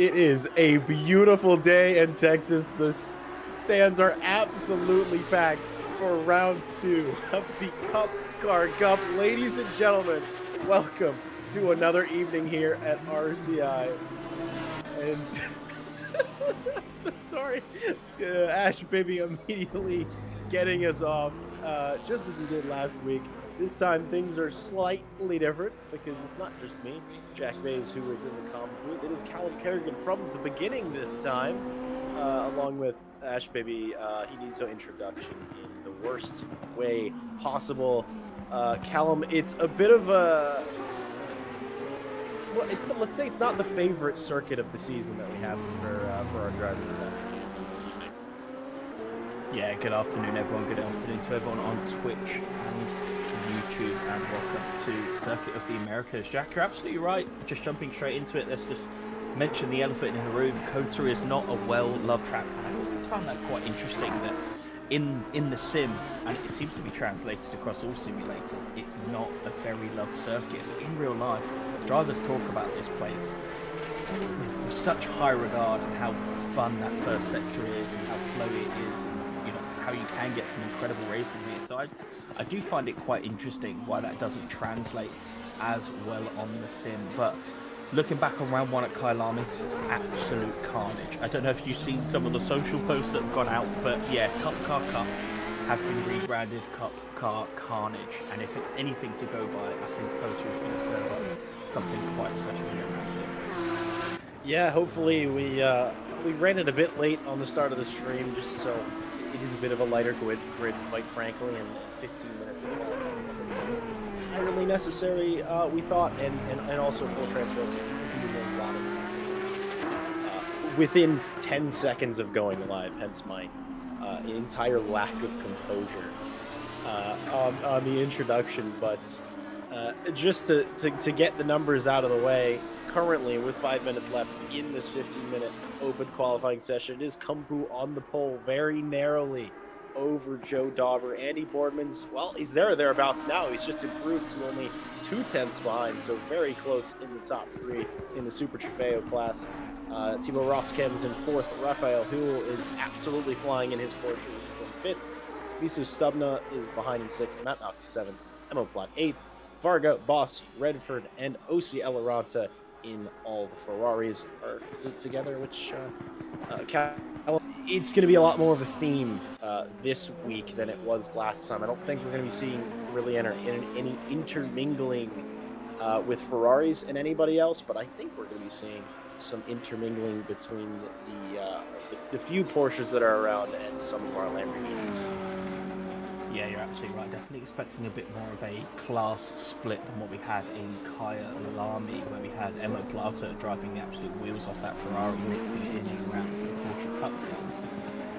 It is a beautiful day in Texas. The stands are absolutely packed for round 2 of the Cup Car Cup. Ladies and gentlemen, welcome to another evening here at RCI. And I'm so sorry. Ash Baby immediately getting us off, just as he did last week. This time things are slightly different because it's not just me, Jack Bays, who is in the comms booth. It is Callum Kerrigan from the beginning this time, along with Ash Baby. He needs no introduction in the worst way possible. Callum, it's a bit of a... Well, let's say it's not the favorite circuit of the season that we have for our drivers in afternoon. Yeah, good afternoon, everyone. Good afternoon to everyone on Twitch and YouTube, and welcome to Circuit of the Americas. Jack, you're absolutely right. Just jumping straight into it, let's just mention the elephant in the room. COTA is not a well-loved track, and I've always found that quite interesting that in the sim, and it seems to be translated across all simulators, it's not a very loved circuit. But in real life, drivers talk about this place with such high regard and how fun that first sector is and how flowy it is, and how you can get some incredible racing here. So I do find it quite interesting why that doesn't translate as well on the sim. But looking back on round 1 at Kailami, absolute carnage. I don't know if you've seen some of the social posts that have gone out, but yeah, Cup Car Cup has been rebranded Cup Car Carnage, and if it's anything to go by, I think COTA is going to serve up something quite special here around here. Yeah, hopefully we ran it a bit late on the start of the stream, just so it is a bit of a lighter grid, quite frankly, and 15 minutes of qualifying wasn't entirely necessary, we thought, and also full transparency, we did a lot of racing within 10 seconds of going live, hence my entire lack of composure on the introduction. But just to get the numbers out of the way, currently with 5 minutes left in this 15-minute open qualifying session, it is Kumpu on the pole very narrowly over Joe Dauber. Andy Boardman's, well, he's thereabouts now. He's just improved to only 2/10 behind, so very close in the top 3 in the Super Trofeo class. Timo Roskem's in 4th. Raphael Huel is absolutely flying in his Porsche. He's in 5th. Misu Stubna is behind in 6th. Matt Malcolm 7th. Emmo Platt 8th. Varga, Boss, Redford, and Osi Elaranta in all the Ferraris are grouped together, which it's going to be a lot more of a theme this week than it was last time. I don't think we're going to be seeing really any intermingling with Ferraris and anybody else, but I think we're going to be seeing some intermingling between the few Porsches that are around and some of our Lamborghinis. Yeah, you're absolutely right. Definitely expecting a bit more of a class split than what we had in Kailami, where we had Emmo Plata driving the absolute wheels off that Ferrari, mixing it in and around the Porsche Cup field.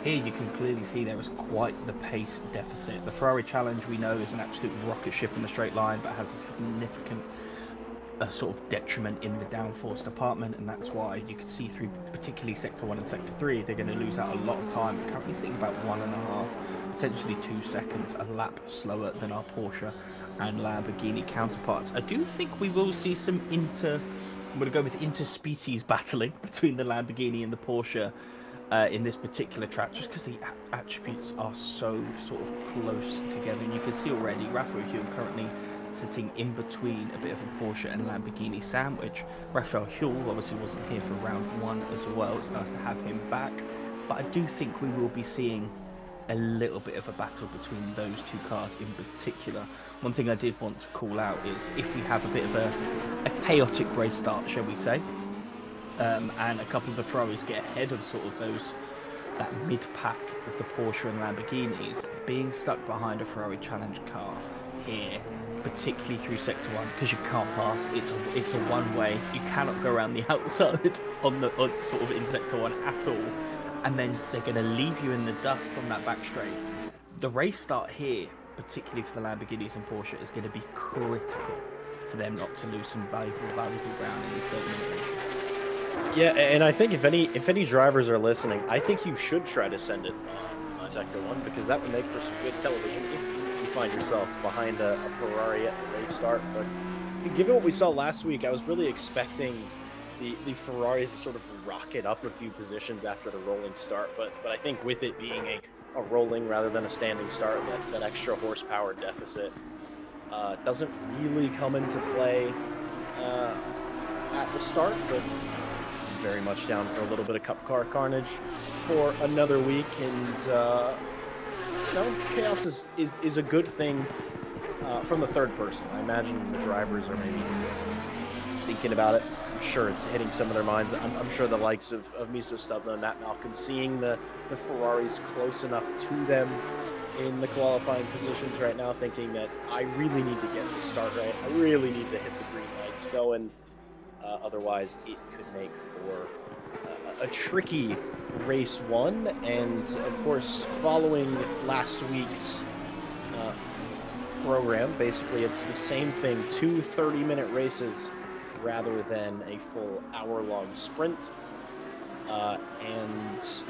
Here you can clearly see there is quite the pace deficit. The Ferrari Challenge, we know, is an absolute rocket ship in the straight line, but has a significant sort of detriment in the downforce department, and that's why you can see through particularly Sector 1 and Sector 3 they're going to lose out a lot of time. We're currently sitting about 1.5, potentially 2 seconds a lap slower than our Porsche and Lamborghini counterparts. I do think we will see some I'm going to go with interspecies battling between the Lamborghini and the Porsche in this particular track, just because the attributes are so sort of close together, and you can see already Raphael Huel currently sitting in between a bit of a Porsche and Lamborghini sandwich. Raphael Huel obviously wasn't here for round 1 as well. It's nice to have him back, but I do think we will be seeing a little bit of a battle between those two cars in particular. One thing I did want to call out is if we have a bit of a chaotic race start, shall we say, and a couple of the Ferraris get ahead of sort of that mid-pack of the Porsche and Lamborghinis, being stuck behind a Ferrari Challenge car here, particularly through Sector 1, because you can't pass. It's a one-way. You cannot go around the outside on sort of in Sector 1 at all, and then they're going to leave you in the dust on that back straight. The race start here, particularly for the Lamborghinis and Porsche, is going to be critical for them not to lose some valuable ground in these 30-minute races. Yeah, and I think if any drivers are listening, I think you should try to send it on Sector 1, because that would make for some good television if you find yourself behind a Ferrari at the race start. But given what we saw last week, I was really expecting the Ferraris sort of rocket up a few positions after the rolling start, but I think with it being a rolling rather than a standing start, that extra horsepower deficit doesn't really come into play at the start, but I'm very much down for a little bit of Cup car carnage for another week, and chaos is a good thing from the third person. I imagine the drivers are maybe thinking about it. I'm sure it's hitting some of their minds. I'm sure the likes of Miso Stubno and Matt Malcolm, seeing the Ferraris close enough to them in the qualifying positions right now, thinking that I really need to get the start right. I really need to hit the green lights going. Otherwise, it could make for a tricky race one. And of course, following last week's program, basically it's the same thing, 2 30-minute races rather than a full hour-long sprint. And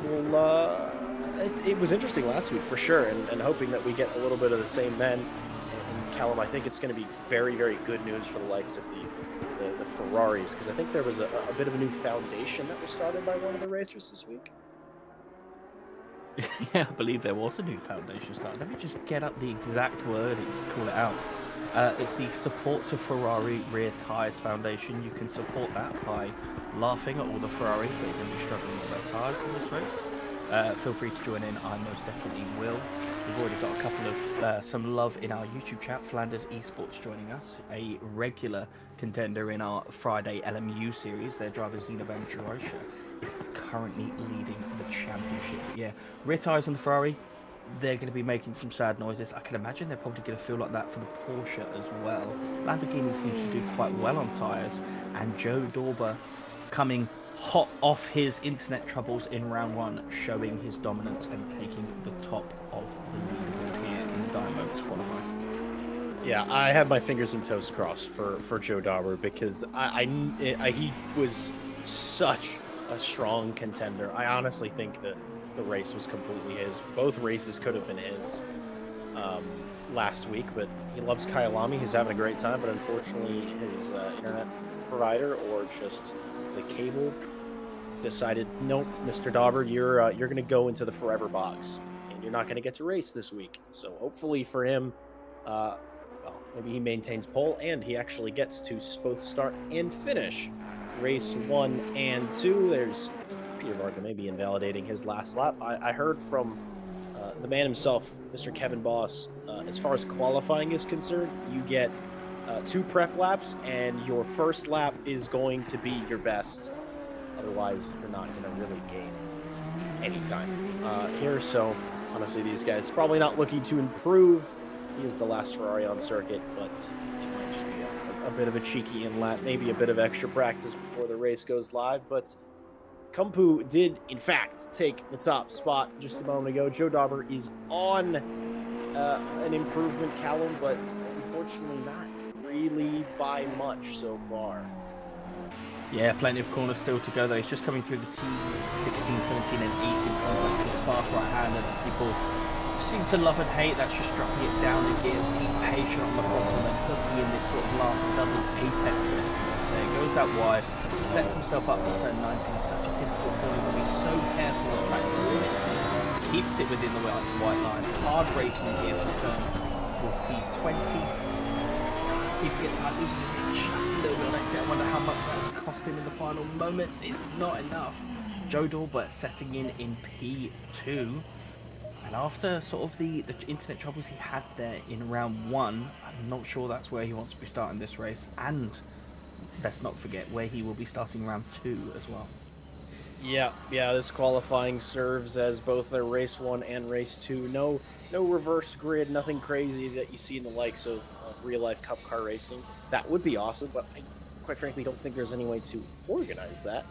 we'll it was interesting last week for sure, and hoping that we get a little bit of the same then. And Callum, I think it's going to be very, very good news for the likes of the Ferraris, because I think there was a bit of a new foundation that was started by one of the racers this week. Yeah, I believe there was a new foundation started. Let me just get up the exact wording to call it out. It's the Support to Ferrari Rear Tyres Foundation. You can support that by laughing at all the Ferraris that are going to be struggling with their tyres in this race. Feel free to join in. I most definitely will. We've already got a couple of some love in our YouTube chat. Flanders Esports joining us, a regular contender in our Friday LMU series. Their driver Zina Van Drosha is currently leading the championship. But yeah, rear tyres on the Ferrari, they're going to be making some sad noises. I can imagine they're probably going to feel like that for the Porsche as well. Lamborghini seems to do quite well on tyres, and Joe Dorber coming hot off his internet troubles in round one, showing his dominance and taking the top of the leaderboard here in the Diamonds qualifying. Yeah, I have my fingers and toes crossed for Joe Dauber, because he was such a strong contender. I honestly think that the race was completely his. Both races could have been his last week, but he loves Kyalami. He's having a great time, but unfortunately his internet provider, or just the cable, decided, nope, Mr. Dauber, you're going to go into the forever box, and you're not going to get to race this week. So hopefully for him, well, maybe he maintains pole, and he actually gets to both start and finish race 1 and 2. There's Peter Varga maybe invalidating his last lap. I heard from the man himself, Mr. Kevin Boss, as far as qualifying is concerned, you get 2 prep laps, and your first lap is going to be your best. Otherwise, you're not going to really gain any time here. So honestly, these guys probably not looking to improve. He is the last Ferrari on circuit, but it might just be a bit of a cheeky in-lap, maybe a bit of extra practice before the race goes live. But Kumpu did, in fact, take the top spot just a moment ago. Joe Dauber is on an improvement, Callum, but unfortunately not really by much so far. Yeah, plenty of corners still to go though. He's just coming through the T16, 17 and 18 complexes, fast right-handed. People seem to love and hate. That's just dropping it down again, being patient on the bottom and hooking in this sort of last double apex sentiment. There goes that wide, sets himself up for turn 19. Such a difficult corner, to be so careful on track limits. Keeps it within the white lines. Hard braking here for turn 20. Keeping it tight, losing it just a little bit on exit. I wonder how much that's cost him in the final moments. It's not enough. Joe Dorber setting in P2. And after sort of the internet troubles he had there in round 1, I'm not sure that's where he wants to be starting this race. And let's not forget where he will be starting round 2 as well. Yeah, this qualifying serves as both their race 1 and race 2. No reverse grid, nothing crazy that you see in the likes of real-life Cup car racing. That would be awesome, but I quite frankly don't think there's any way to organize that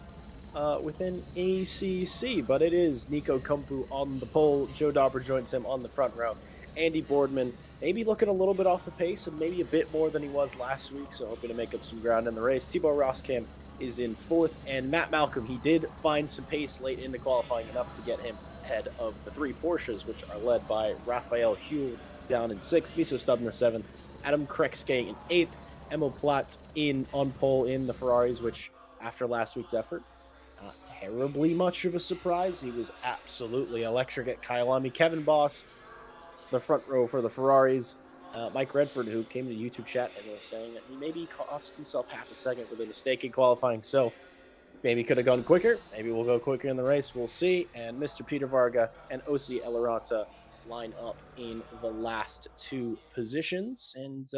within ACC. But it is Nico Kumpu on the pole. Joe Dauber joins him on the front row. Andy Boardman maybe looking a little bit off the pace, and maybe a bit more than he was last week, so hoping to make up some ground in the race. Thibaut Roskam is in 4th, and Matt Malcolm, he did find some pace late into qualifying, enough to get him ahead of the 3 Porsches, which are led by Raphael Huell down in 6th, Miso Stubner 7th, Adam Krekske in 8th, Emil Platt on pole in the Ferraris, which after last week's effort, not terribly much of a surprise. He was absolutely electric at Kyalami. Kevin Boss, the front row for the Ferraris. Mike Redford, who came to the YouTube chat and was saying that he maybe cost himself half a second with a mistake in qualifying. So maybe could have gone quicker. Maybe we'll go quicker in the race. We'll see. And Mr. Peter Varga and OC Elarata line up in the last two positions. And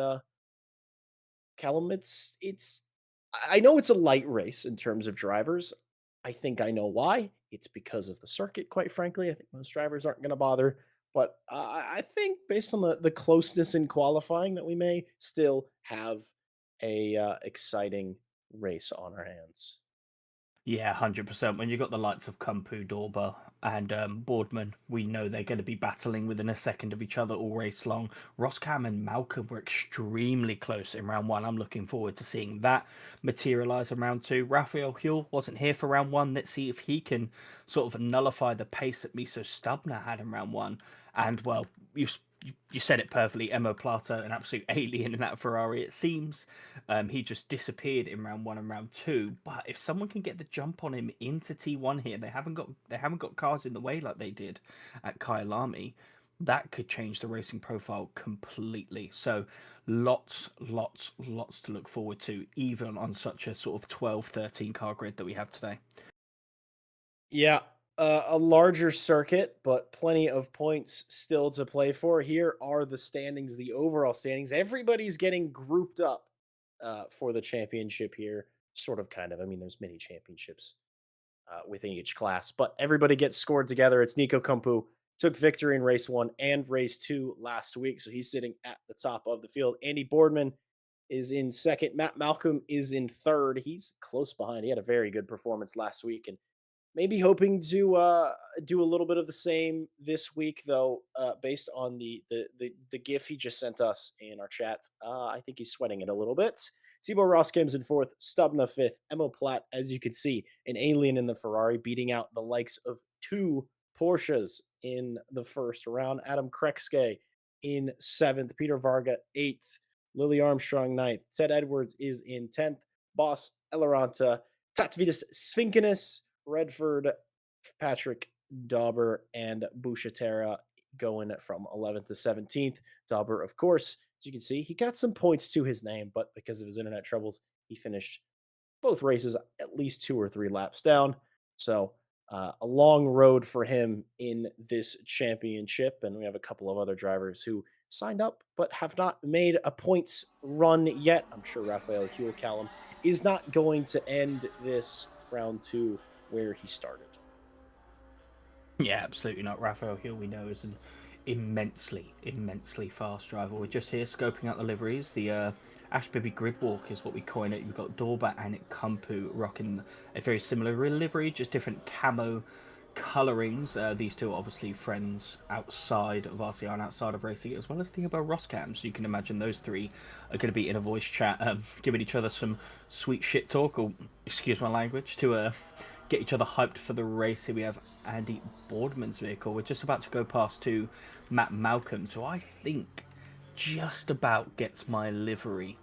Callum, it's I know it's a light race in terms of drivers. I think I know why. It's because of the circuit, quite frankly. I think most drivers aren't going to bother. But I think based on the closeness in qualifying that we may still have a exciting race on our hands. Yeah, 100%. When you've got the likes of Kumpu, Dorber, and Boardman, we know they're going to be battling within a second of each other all race long. Roscam and Malcolm were extremely close in round one. I'm looking forward to seeing that materialise in round two. Raphael Huell wasn't here for round one. Let's see if he can sort of nullify the pace that Miso Stubner had in round one. And, well, you said it perfectly. Emo Plata, an absolute alien in that Ferrari, it seems. He just disappeared in round one and round two. But if someone can get the jump on him into T1 here, they haven't got cars in the way like they did at Kyalami. That could change the racing profile completely. So lots to look forward to, even on such a sort of 12, 13 car grid that we have today. Yeah, a larger circuit, but plenty of points still to play for. Here are the standings, the overall standings. Everybody's getting grouped up for the championship here. Sort of, kind of. I mean, there's many championships within each class, but everybody gets scored together. It's Nico Kumpu took victory in race one and race two last week, so he's sitting at the top of the field. Andy Boardman is in second. Matt Malcolm is in third. He's close behind. He had a very good performance last week, and maybe hoping to do a little bit of the same this week, though. Based on the GIF he just sent us in our chat, I think he's sweating it a little bit. Timo Roskim's in fourth, Stubna fifth, Emil Platt, as you can see, an alien in the Ferrari, beating out the likes of two Porsches in the first round. Adam Krekske in seventh, Peter Varga eighth, Lily Armstrong ninth, Ted Edwards is in 10th, Boss Elaranta, Tatvidas Sfinkinis, Redford, Patrick Dauber, and Bushatera going from 11th to 17th. Dauber, of course, as you can see, he got some points to his name, but because of his internet troubles, he finished both races at least 2 or 3 laps down. So a long road for him in this championship. And we have a couple of other drivers who signed up but have not made a points run yet. I'm sure Raphael Huell Callum is not going to end this round two where he started. Yeah, absolutely not. Raphael Hill, we know, is an immensely fast driver. We're just here scoping out the liveries. The Ashby Grid Walk is what we coin it. We've got Dorba and Kumpu rocking a very similar livery, just different camo colorings. These two are obviously friends outside of RCI and outside of racing, as well as Theobald Roskam. So you can imagine those three are going to be in a voice chat, giving each other some sweet shit talk, or excuse my language, to get each other hyped for the race. Here we have Andy Boardman's vehicle. We're just about to go past to Matt Malcolm, so I think just about gets my livery,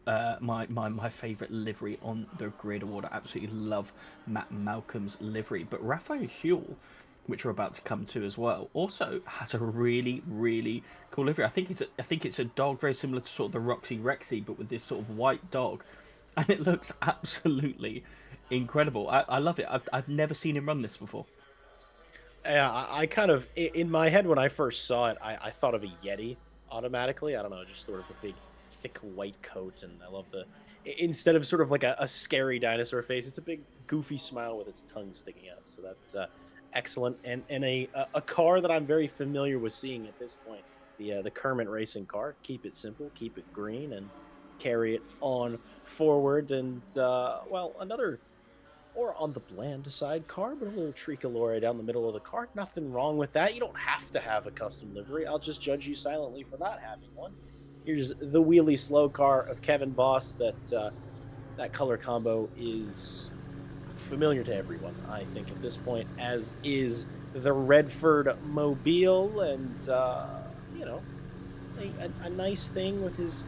my favourite livery on the grid award. I absolutely love Matt Malcolm's livery, but Raphael Huell, which we're about to come to as well, also has a really cool livery. I think it's a dog very similar to sort of the Roxy Rexy, but with this sort of white dog, and it looks absolutely incredible. I love it. I've never seen him run this before. Yeah, I kind of, in my head when I first saw it, I thought of a Yeti automatically. I don't know, just sort of the big, thick white coat, and I love instead of sort of like a scary dinosaur face, it's a big, goofy smile with its tongue sticking out. So that's excellent, and a car that I'm very familiar with seeing at this point, the Kermit Racing car. Keep it simple, keep it green, and carry it on forward. And well, another, or on the bland side, car, but a little tricolore down the middle of the car. Nothing wrong with that. You don't have to have a custom livery. I'll just judge you silently for not having one. Here's the wheelie slow car of Kevin Boss. That color combo is familiar to everyone, I think, at this point, as is the Redford Mobile. And you know, a nice thing with his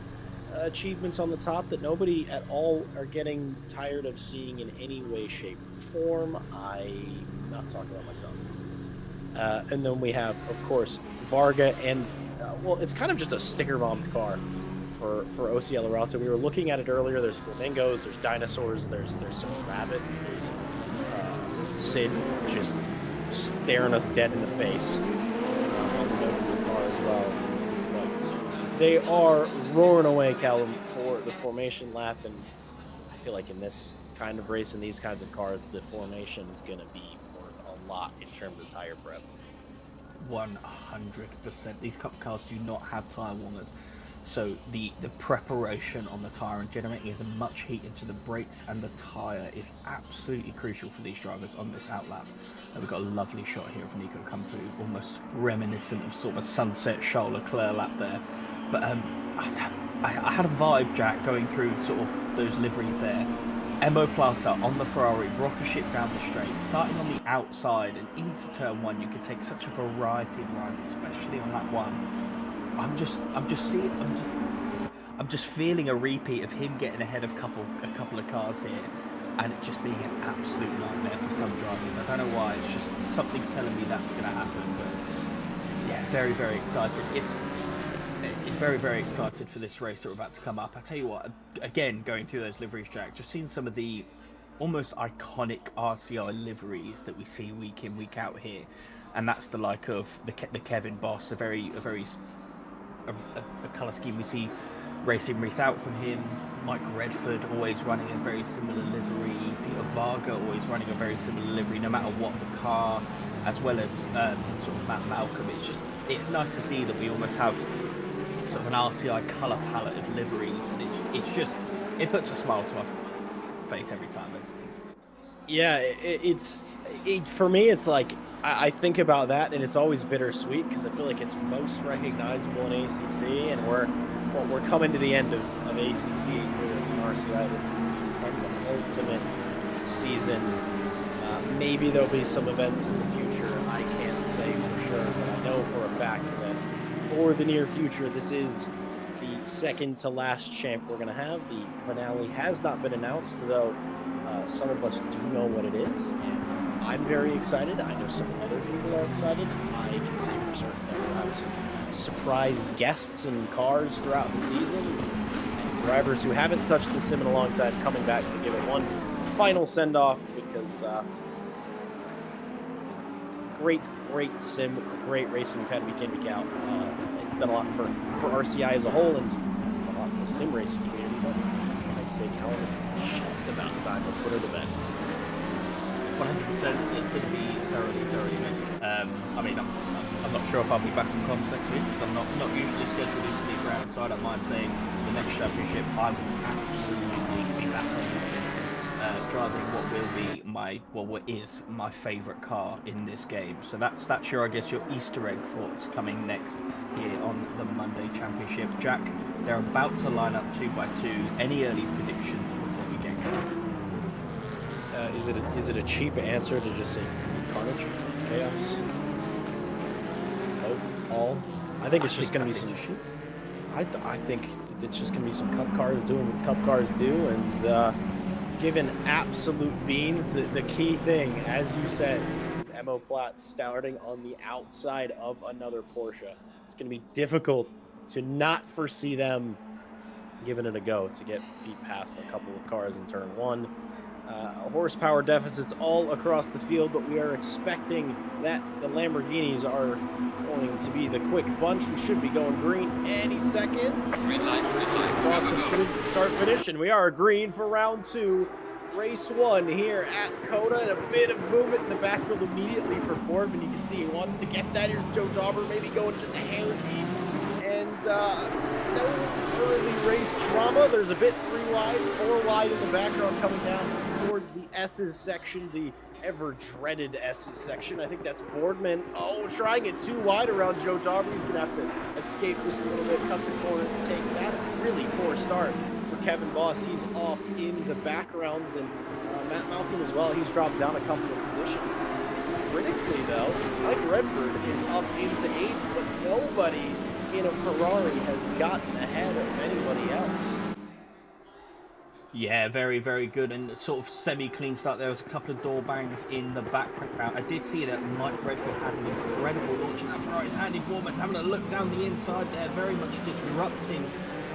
achievements on the top that nobody at all are getting tired of seeing in any way, shape, or form. I'm not talking about myself. And then we have, of course, Varga, and well, it's kind of just a sticker bombed car for OC Eldorado. We were looking at it earlier. There's flamingos, there's dinosaurs, there's some rabbits, there's Sid just staring us dead in the face on the nose of the car as well. But they are roaring away, Callum, for the formation lap, and I feel like in this kind of race and these kinds of cars, the formation is going to be worth a lot in terms of tire prep. 100%. These cup cars do not have tire warmers, so the preparation on the tire and generating as much heat into the brakes and the tire is absolutely crucial for these drivers on this outlap. And we've got a lovely shot here of Nico Campu, almost reminiscent of sort of a sunset Charles Leclerc lap there. But I had a vibe, Jack, going through sort of those liveries there. Emo Plata on the Ferrari, rocket ship down the straight, starting on the outside and into turn one. You could take such a variety of lines, especially on lap one. I'm just feeling a repeat of him getting ahead of a couple of cars here, and it just being an absolute nightmare for some drivers. I don't know why. It's just something's telling me that's going to happen. But yeah, very, very excited. It's very, very excited for this race that we're about to come up. I tell you what, again, going through those liveries, Jack, just seeing some of the almost iconic RCI liveries that we see week in, week out here, and that's the like of the Kevin Boss, a colour scheme we see racing race out from him. Mike Redford always running a very similar livery. Peter Varga always running a very similar livery, no matter what the car, as well as sort of Matt Malcolm. It's nice to see that we almost have sort of an RCI colour palette of liveries, and it puts a smile to my face every time, basically. Yeah, for me, it's like I think about that, and it's always bittersweet because I feel like it's most recognizable in ACC, and we're coming to the end of ACC here in RCI. This is the ultimate season. Maybe there'll be some events in the future. I can't say for sure, but I know for a fact that for the near future, this is the second to last champ we're going to have. The finale has not been announced, though some of us do know what it is, and I'm very excited. I know some other people are excited. I can say for certain that we'll have some surprise guests and cars throughout the season, and drivers who haven't touched the sim in a long time coming back to give it one final send-off, because great sim, great racing we've had week in, week out. It's done a lot for RCI as a whole, and it's done a lot for the sim racing community, but I'd say Callum, it's just about time to put her to bed. 100%. It's going to be thoroughly, thoroughly missed. I mean, I'm not sure if I'll be back on comms next week, because I'm not usually scheduled into these rounds, so I don't mind saying the next championship I will absolutely be back on this thing, driving what is my favourite car in this game. So that's your, I guess, your Easter egg for what's coming next here on the Monday Championship. Jack, they're about to line up 2x2. Any early predictions before we get going? Is it a cheap answer to just say carnage, chaos, both, all? I think it's just going to be some. I think it's just going to be some cup cars doing what cup cars do, and given absolute beans. The key thing, as you said, is Emo Platt starting on the outside of another Porsche. It's going to be difficult to not foresee them giving it a go to get feet past a couple of cars in turn one. Horsepower deficits all across the field, but we are expecting that the Lamborghinis are going to be the quick bunch. We should be going green any second. Green light, Across the start finish, and we are green for round two. Race one here at COTA, and a bit of movement in the backfield immediately for Boardman. You can see he wants to get that. Here's Joe Dauber, maybe going just a hair deep. And no early race drama. There's a bit 3 wide, 4 wide in the background coming down towards the S's section, the ever-dreaded S's section. I think that's Boardman. Oh, trying it 2 wide around Joe Dauber. He's going to have to escape this a little bit, cut the corner, and take that. Really poor start for Kevin Boss. He's off in the background, and Matt Malcolm as well. He's dropped down a couple of positions. Critically, though, Mike Redford is up into 8th, but nobody in a Ferrari has gotten ahead of anybody else. Yeah, very, very good, and sort of semi-clean start. There was a couple of door bangs in the background. I did see that Mike Redford had an incredible launch in that Ferrari. It's Andy Bournemouth having a look down the inside there, very much disrupting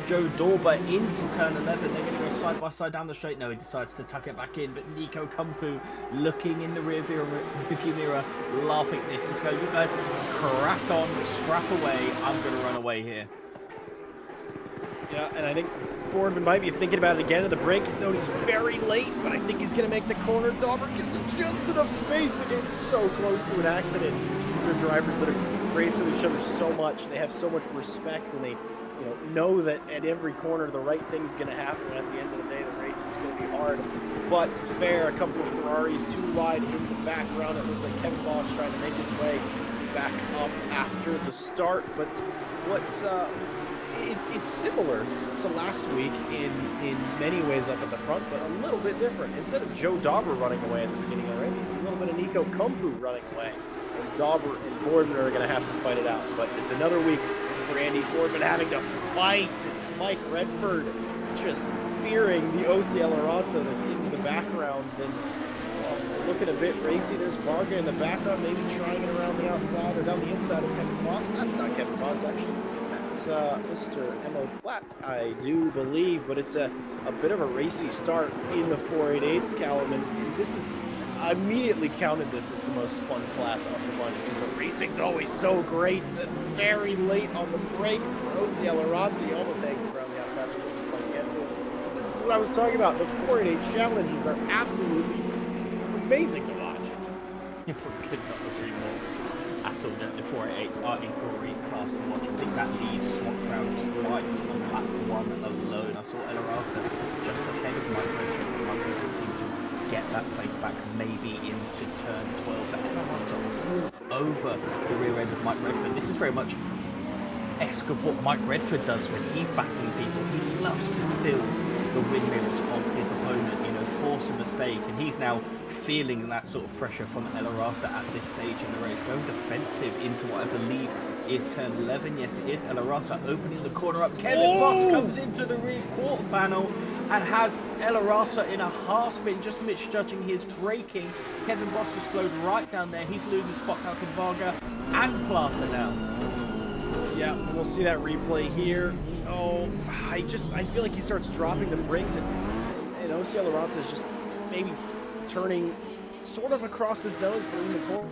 Joe Dorber into turn 11. They're going to go side by side down the straight. No, he decides to tuck it back in, but Nico Kumpu looking in the rearview mirror, laughing at this. Let's go, you guys crack on, scrap away. I'm going to run away here. Yeah, and I think Boardman might be thinking about it again in the braking zone. He's very late, but I think he's going to make the corner. Dauber gives him just enough space to get so close to an accident. These are drivers that have raced with each other so much. They have so much respect, and they know that at every corner the right thing's going to happen. And at the end of the day, the racing's going to be hard. But fair, a couple of Ferraris too wide in the background. It looks like Kevin Boss trying to make his way back up after the start. But what's it's similar to last week in many ways up at the front, but a little bit different. Instead of Joe Dauber running away at the beginning of the race, it's a little bit of Nico Kumpu running away. And Dauber and Boardman are going to have to fight it out. But it's another week for Andy Boardman having to fight. It's Mike Redford just fearing the OCL Aranta that's in the background. And looking a bit racy. There's Varga in the background, maybe trying it around the outside or down the inside of Kevin Boss. That's not Kevin Boss, actually. That's Mr. M.O. Platt, I do believe, but it's a bit of a racy start in the 488s, Callum, and this is, I immediately counted this as the most fun class of the bunch, because the racing's always so great. It's very late on the brakes for OCL Aranta. He almost hangs around the outside, but doesn't quite get to it. But this is what I was talking about. The 488 challenges are absolutely amazing to watch. You could not agree more at all. The 488s are in great class to watch. I think that lead swapped around twice on lap 1 alone. I saw El Arata just ahead of Mike Redford. Mike Redford seemed to get that place back, maybe into turn 12. But El Arata over the rear end of Mike Redford. This is very much esque of what Mike Redford does when he's battling people. He loves to fill the windmills of his opponent, force a mistake, and he's now feeling that sort of pressure from El Arata at this stage in the race, going defensive into what I believe is turn 11. Yes, it is. El Arata opening the corner up. Kevin Boss comes into the rear quarter panel and has El Arata in a half spin, just misjudging his braking. Kevin Boss has slowed right down there. He's losing spots out to Varga and Plata now. Yeah, we'll see that replay here. Oh, I feel like he starts dropping the brakes, and OCL Aranta is just maybe turning sort of across his nose, but in the corner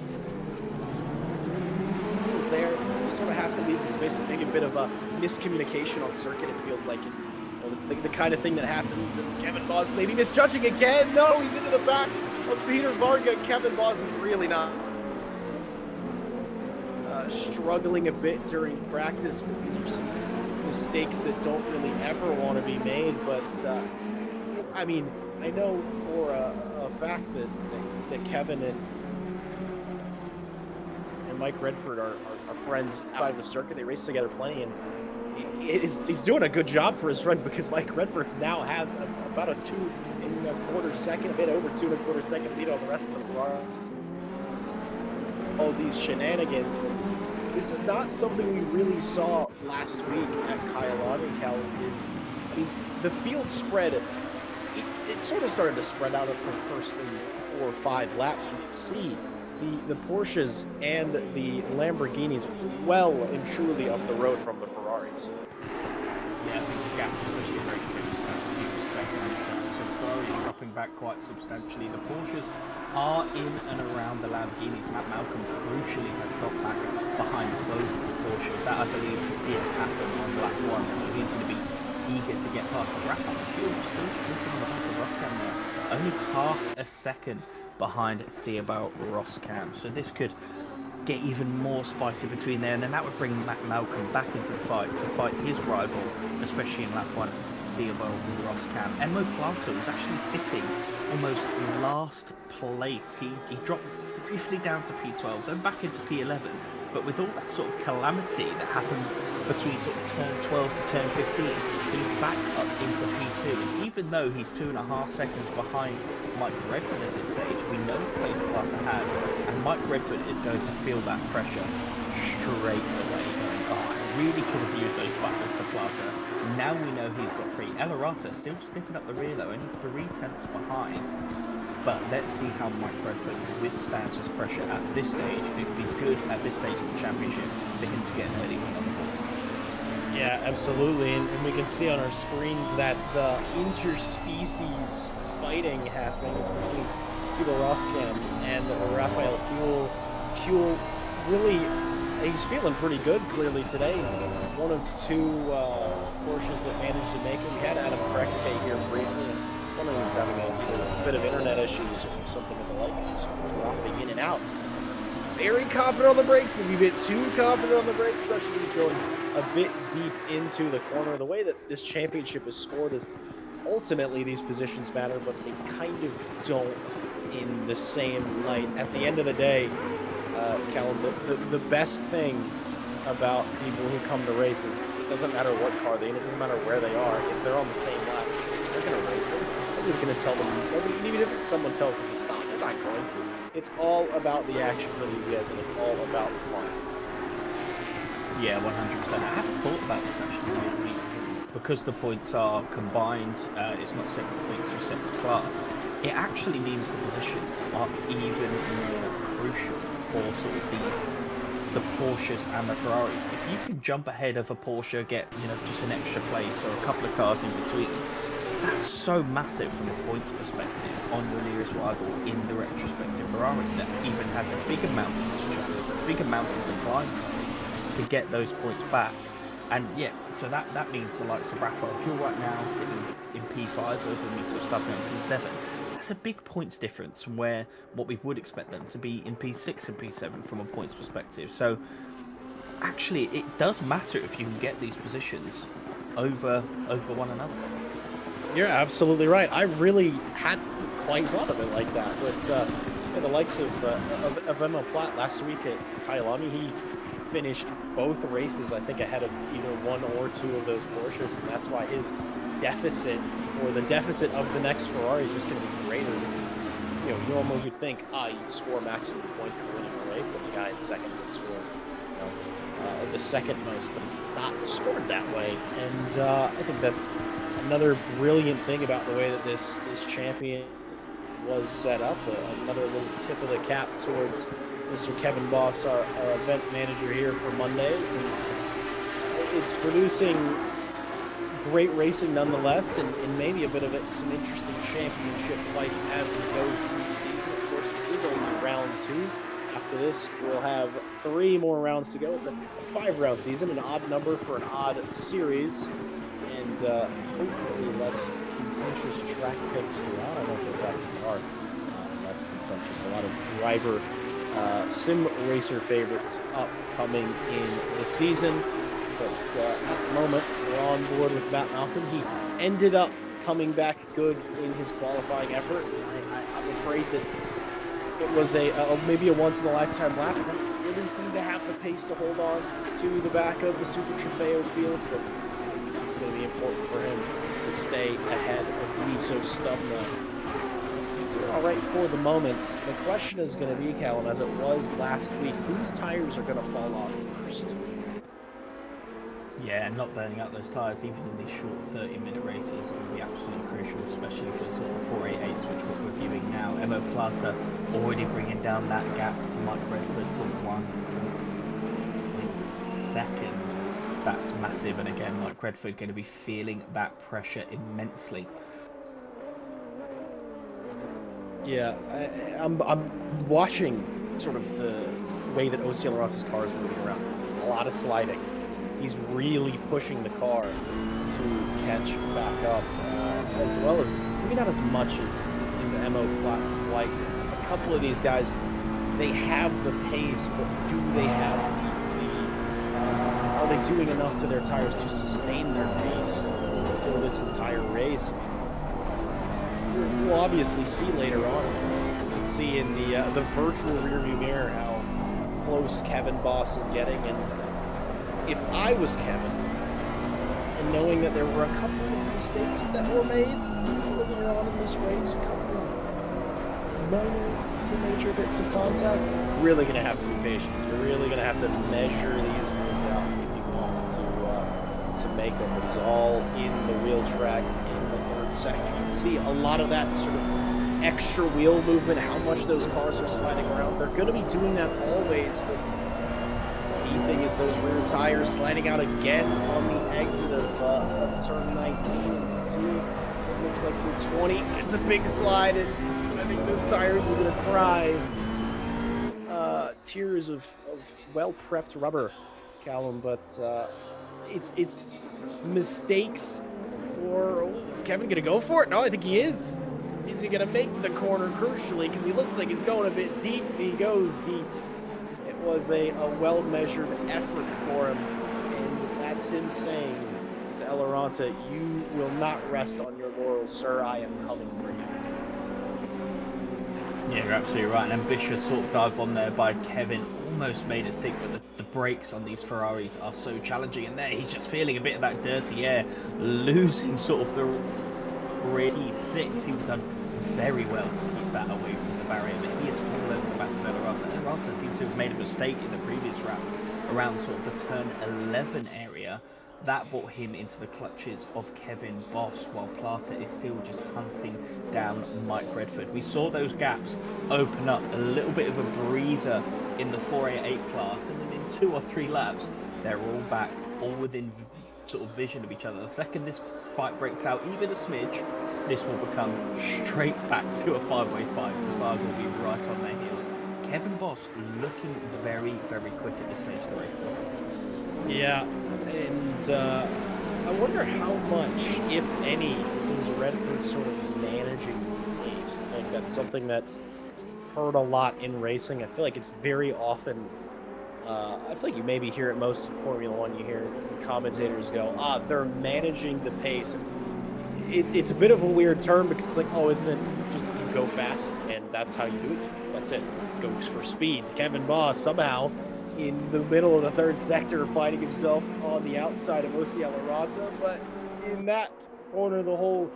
is there. You sort of have to leave the space with maybe a bit of a miscommunication on circuit. It feels like it's the kind of thing that happens. And Kevin Boss maybe misjudging again. No, he's into the back of Peter Varga. Kevin Boss is really not struggling a bit during practice. These are some mistakes that don't really ever want to be made, but I mean, I know for a fact that Kevin and Mike Redford are friends outside of the circuit. They race together plenty, and he's doing a good job for his friend, because Mike Redford's now has about a 2 1/4 second, a bit over 2 1/4 second lead on the rest of the Ferrari. All these shenanigans, and this is not something we really saw last week at Kyalami. Cal, is, I mean, the field spread. It sort of started to spread out after the first maybe 4 or 5 laps. You could see the Porsches and the Lamborghinis well and truly up the road from the Ferraris. Yeah, I think the gap, especially in race is about a few seconds. So the Ferrari is dropping back quite substantially. The Porsches are in and around the Lamborghinis. Matt Malcolm crucially has dropped back behind both the Porsches. That, I believe, did happen on lap 1, so he's going to be eager to get past the wrap-up. Still sniffing on the back of Roscam there. Only half a second behind Theobald Roscam. So this could get even more spicy between there, and then that would bring Matt Malcolm back into the fight to fight his rival, especially in lap 1, Theobald Roscam. M.O. Plata was actually sitting almost last place. He dropped briefly down to P12, then back into P11. But with all that sort of calamity that happened between sort of turn 12 to turn 15, he's back up into P2. And even though he's 2.5 seconds behind Mike Redford at this stage, we know the place Plata has, and Mike Redford is going to feel that pressure straight away. Going, oh, I really could have used those buffers to Plata. Now we know he's got 3. El Arata still sniffing up the rear though, only 3/10 behind. But let's see how Mike Redford withstands this pressure at this stage. It would be good at this stage of the championship for him to get an early win on the board. Yeah, absolutely, and we can see on our screens that interspecies fighting happening between Sibo Roskam and Raphael Kuhl. Kuhl really, he's feeling pretty good clearly today. He's one of 2 Porsches that managed to make it. We had Adam Krexke here briefly, and wondering if he's having a bit of internet issues or something with the light because he's dropping in and out. Very confident on the brakes, maybe a bit too confident on the brakes, such that he's going a bit deep into the corner. The way that this championship is scored is ultimately these positions matter, but they kind of don't in the same light. At the end of the day, Callum, the best thing about people who come to races, it doesn't matter what car they're in, it doesn't matter where they are, if they're on the same lap, they're going to race it. Nobody's going to tell them, even if someone tells them to stop, they're not going to. It's all about the action for these guys, and it's all about the fun. Yeah, 100%. I hadn't thought about this actually. Because the points are combined, it's not separate points or separate class. It actually means the positions are even more crucial for sort of the Porsches and the Ferraris. If you can jump ahead of a Porsche, get just an extra place or a couple of cars in between, that's so massive from a points perspective on your nearest rival in the retrospective Ferrari that even has a bigger mountain to jump, bigger mountain to climb to get those points back. And yeah, so that means the likes of Raphael Kuhl right now sitting in P5 over me sort of stubbing in P7. That's a big points difference from what we would expect them to be in P6 and P7 from a points perspective. So actually, it does matter if you can get these positions over one another. You're absolutely right. I really hadn't quite thought of it like that. But yeah, the likes of Emma Platt last week at Kyalami, he finished both races, I think, ahead of either 1 or 2 of those Porsches, and that's why his deficit, or the deficit of the next Ferrari, is just going to be greater, because it's, normally you'd think, you score maximum points in the winning a race, and the guy in second would score, the second most, but it's not scored that way. And I think that's another brilliant thing about the way that this champion was set up. Another little tip of the cap towards Mr. Kevin Boss, our event manager here for Mondays, and it's producing great racing nonetheless, and maybe a bit of some interesting championship fights as we go through the season. Of course, this is only round 2. After this, we'll have 3 more rounds to go. It's a 5-round season, an odd number for an odd series, and hopefully less contentious track picks throughout. I don't know if in fact there are less contentious. A lot of driver sim racer favorites upcoming in the season, but at the moment we're on board with Matt Malcolm. He ended up coming back good in his qualifying effort. I'm afraid that it was maybe a once-in-a-lifetime lap. It doesn't really seem to have the pace to hold on to the back of the Super Trofeo field, but it's going to be important for him to stay ahead of Miso Stubna. All right for the moment. The question is going to be, Callum, as it was last week, whose tires are going to fall off first? Yeah, not burning out those tyres, even in these short 30-minute races, will be absolutely crucial, especially for sort of 488s, which we're reviewing now. Emo Plata already bringing down that gap to Mike Redford to 1 seconds. That's massive, and again, Mike Redford going to be feeling that pressure immensely. Yeah, I'm watching sort of the way that OCL Arata's car is moving around. A lot of sliding. He's really pushing the car to catch back up, as well as maybe not as much as Emo White. A couple of these guys, they have the pace, but do they have are they doing enough to their tires to sustain their pace for this entire race? We'll obviously see later on. You can see in the virtual rearview mirror how close Kevin Boss is getting, and if I was Kevin, and knowing that there were a couple of mistakes that were made earlier on in this race, a couple of minor to major bits of contact, really going to have to be patient. You're really going to have to measure these moves out if he wants make him, but he's all in the wheel tracks in the third section. You can see a lot of that sort of extra wheel movement, how much those cars are sliding around. They're going to be doing that always, but the key thing is those rear tires sliding out again on the exit of turn 19. And you see it looks like through 20, it's a big slide, and I think those tires are going to cry. Tears of well-prepped rubber, Callum, but it's mistakes for... Is Kevin going to go for it? No, I think he is. Is he going to make the corner crucially? Because he looks like he's going a bit deep. He goes deep. It was a well-measured effort for him, and that's him saying to Eloranta, you will not rest on your laurels, sir. I am coming for you. Yeah, you're absolutely right. An ambitious sort of dive bomb there by Kevin. Almost made it stick, but the brakes on these Ferraris are so challenging. And there, he's just feeling a bit of that dirty air, losing sort of the really six. He's done very well to keep that away from the barrier, but he is all over the back of Eloranta. Eloranta seemed to have made a mistake in the previous lap around sort of the turn 11 area. That brought him into the clutches of Kevin Boss, while Plata is still just hunting down Mike Redford. We saw those gaps open up, a little bit of a breather in the 488 class, and then in 2 or 3 laps, they're all back, all within sort of vision of each other. The second this fight breaks out even a smidge, this will become straight back to a 5-way fight. Spargo will be right on their heels. Kevin Boss looking very, very quick at this stage of the race though. Yeah, and I wonder how much, if any, is Redford sort of managing the pace. I think that's something that's heard a lot in racing. I feel like it's very often, I feel like you maybe hear it most in Formula One. You hear commentators go, they're managing the pace. And it's a bit of a weird term because it's like, oh, isn't it just you go fast and that's how you do it? That's it. Goes for speed. Kevin Boss somehow in the middle of the third sector finding himself on the outside of OC Eloranta, but in that corner, the whole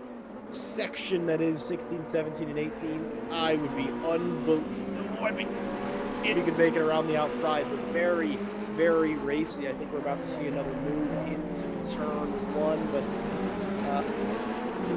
section that is 16, 17, and 18, I would be unbelievable. If he could make it around the outside, but very, very racy. I think we're about to see another move into turn 1, but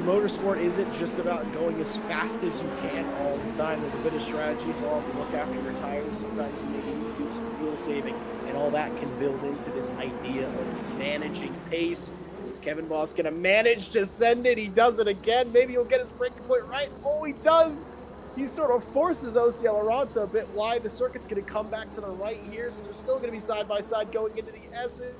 motorsport isn't just about going as fast as you can all the time. There's a bit of strategy involved. Look after your tires. Sometimes you maybe need to do some fuel saving, and all that can build into this idea of managing pace. Is Kevin Boss going to manage to send it? He does it again. Maybe he'll get his breaking point right. Oh, he does. He sort of forces OC Eloranta a bit wide. The circuit's going to come back to the right here, so they're still going to be side by side going into the S's.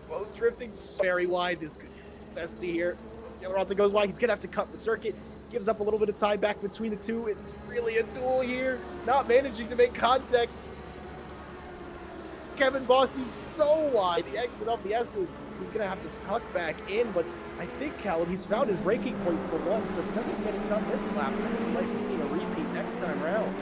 Both drifting very wide. This could testy here. Eloranta goes wide. He's going to have to cut the circuit. Gives up a little bit of time back between the two. It's really a duel here. Not managing to make contact. Kevin Boss is so wide. The exit of the S's. He's going to have to tuck back in, but I think, Callum, he's found his breaking point for once, so if he doesn't get it done this lap, I think we might be seeing a repeat next time round.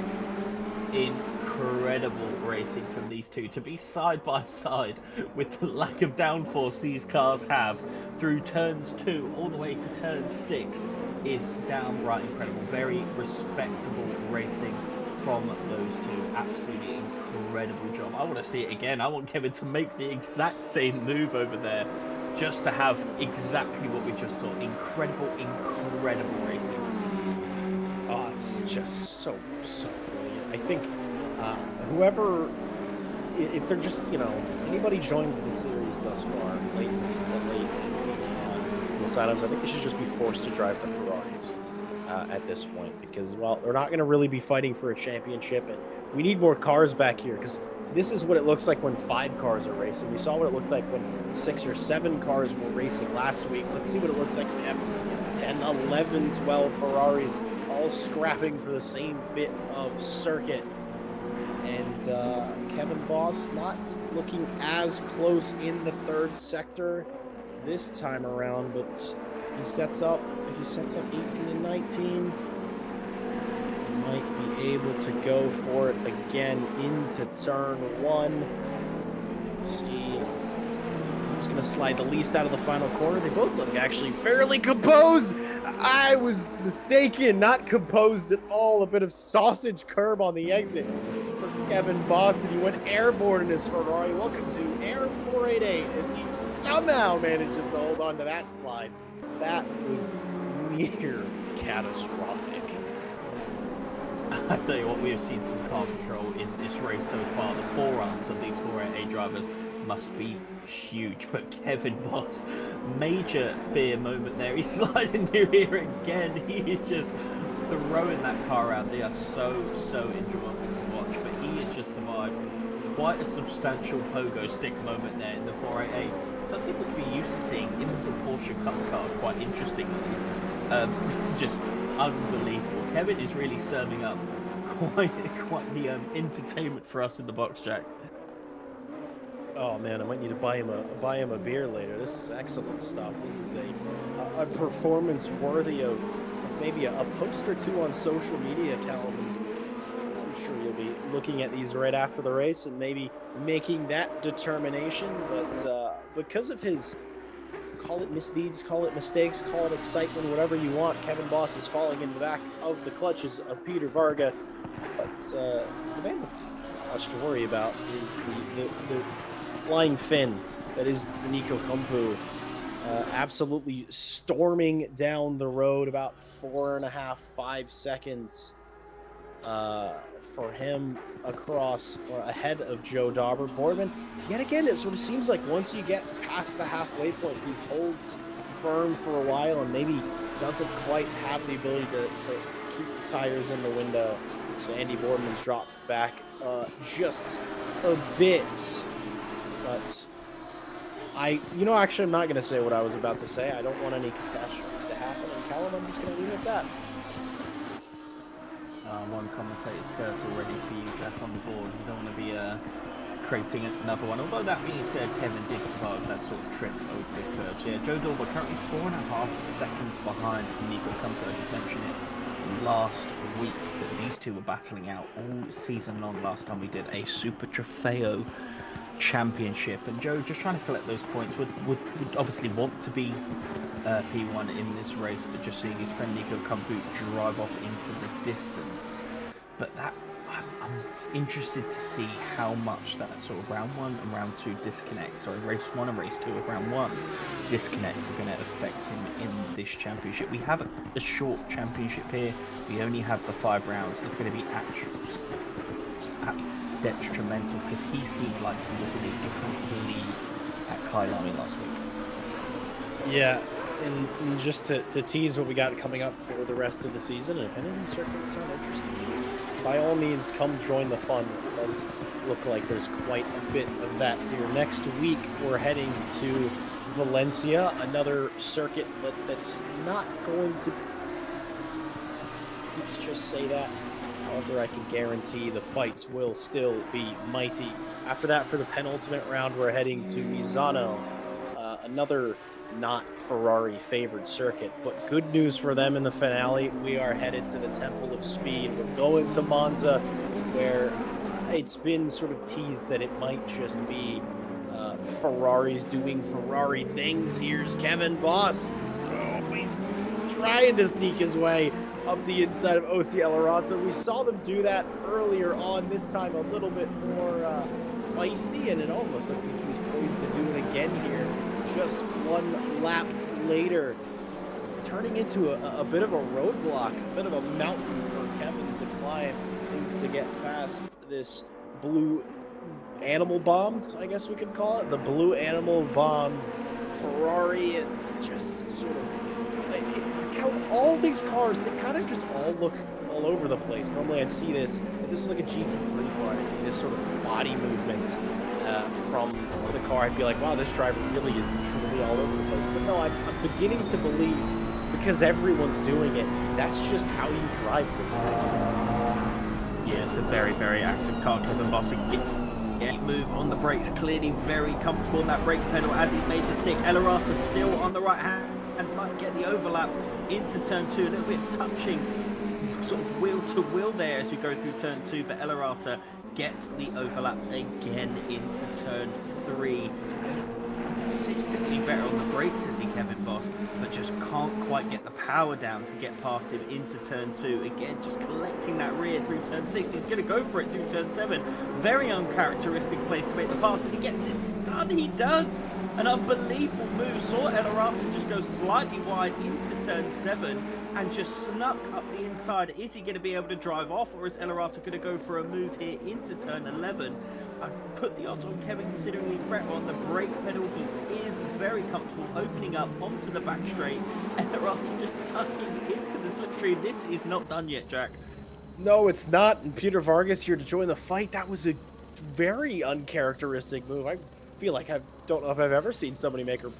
Incredible racing from these two. To be side by side with the lack of downforce these cars have through turns 2 all the way to turn 6 is downright incredible. Very respectable racing from those two. Absolutely incredible job. I want to see it again. I want Kevin to make the exact same move over there just to have exactly what we just saw. Incredible, incredible racing. Oh, it's just so brilliant. I think whoever, if they're just, anybody joins the series thus far, late in the signups, I think they should just be forced to drive the Ferraris at this point, because, well, they're not going to really be fighting for a championship, and we need more cars back here, because this is what it looks like when 5 cars are racing. We saw what it looked like when 6 or 7 cars were racing last week. Let's see what it looks like when we have 10, 11, 12 Ferraris all scrapping for the same bit of circuit. And Kevin Boss not looking as close in the third sector this time around, but he sets up, if he sets up 18 and 19, he might be able to go for it again into turn 1. See who's going to slide the least out of the final corner. They both look actually fairly composed. I was mistaken, not composed at all. A bit of sausage curb on the exit for Kevin Boss, and he went airborne in his Ferrari. Welcome to Air 488 as he somehow manages to hold on to that slide. That was near catastrophic. I tell you what, we have seen some car control in this race so far. The forearms of these 488 drivers must be huge, but Kevin Boss, major fear moment there. He's sliding through here again. He is just throwing that car around. They are so enjoyable to watch, but he has just survived quite a substantial pogo stick moment there in the 488. Something which we're used to seeing in the Porsche Cup car, quite interestingly. Just unbelievable. Kevin is really serving up quite the entertainment for us in the box, Jack. Oh man, I might need to buy him a beer later. This is excellent stuff. This is a performance worthy of maybe a post or two on social media, Callum. I'm sure you'll be looking at these right after the race and maybe making that determination. But because of his, call it misdeeds, call it mistakes, call it excitement, whatever you want, Kevin Boss is falling in the back of the clutches of Peter Varga. But the man with not much to worry about is the flying fin that is Nico Kumpu, absolutely storming down the road, about 4.5-5 seconds for him across or ahead of Joe Dauber. Boardman, yet again, it sort of seems like once you get past the halfway point, he holds firm for a while and maybe doesn't quite have the ability to keep the tires in the window. So Andy Boardman's dropped back just a bit. But actually, I'm not going to say what I was about to say. I don't want any catastrophes to happen. And Callum, I'm just going to leave it at that. One commentator's curse already for you, Jack, on the board. You don't want to be creating another one. Although that being said, Kevin did survive that sort of trip over the curves. Yeah, Joe Dauber currently 4.5 seconds behind Nico Kumpu. I just mentioned it last week that these two were battling out all season long. Last time we did a Super Trofeo Championship, and Joe just trying to collect those points would obviously want to be P1 in this race, but just seeing his friend Nico Kumpu drive off into the distance. But that I'm interested to see how much that sort of round 1 and round 2 disconnects, or race 1 and race 2 of round 1 disconnects, are going to affect him in this championship. We have a short championship here. We only have the 5 rounds. It's going to be detrimental because he seemed like he was in a different league at Kyalami last week. Yeah, and just to tease what we got coming up for the rest of the season, and if any of these circuits sound interesting, by all means, come join the fun. It does look like there's quite a bit of that here. Next week, we're heading to Valencia, another circuit that's not going to... Let's just say that. However, I can guarantee the fights will still be mighty. After that, for the penultimate round, we're heading to Misano, another not Ferrari favored circuit, but good news for them in the finale. We are headed to the Temple of Speed. We're going to Monza, where it's been sort of teased that it might just be Ferraris doing Ferrari things. Here's Kevin Boss, always trying to sneak his way up the inside of OC Elorato. We saw them do that earlier on, this time a little bit more feisty, and it almost looks like he was poised to do it again here. Just one lap later, it's turning into a bit of a roadblock, a bit of a mountain for Kevin to climb, is to get past this blue animal bombed, I guess we could call it, the blue animal bombed Ferrari. It's just sort of, all these cars, they kind of just all look all over the place. Normally I'd see this, if this was like a GT3 car, I'd see this sort of body movement from the car. I'd be like, wow, this driver really is truly all over the place. But no, I'm beginning to believe, because everyone's doing it, that's just how you drive this thing. Yeah, it's a very active car. Kevin Boss move on the brakes, clearly very comfortable in that brake pedal as he's made the stick. Elorato still on the right hand and might get the overlap into turn 2, a little bit of touching sort of wheel to wheel there as we go through turn 2, but Elorato gets the overlap again into turn 3. He's consistently better on the brakes as he Kevin Boss, but just can't quite get the power down to get past him into turn 2. Again, just collecting that rear through turn 6. He's going to go for it through turn 7. Very uncharacteristic place to make the pass, and he gets it done. He does. An unbelievable move. Saw El Arata just go slightly wide into turn 7 and just snuck up the inside. Is he going to be able to drive off, or is El Arata going to go for a move here into turn 11? I'd put the odds on Kevin considering he's on the brake pedal. He is very comfortable opening up onto the back straight. El Arata just tucking into the slipstream. This is not done yet, Jack. No, it's not. And Peter Vargas here to join the fight. That was a very uncharacteristic move. I feel like I don't know if I've ever seen somebody make a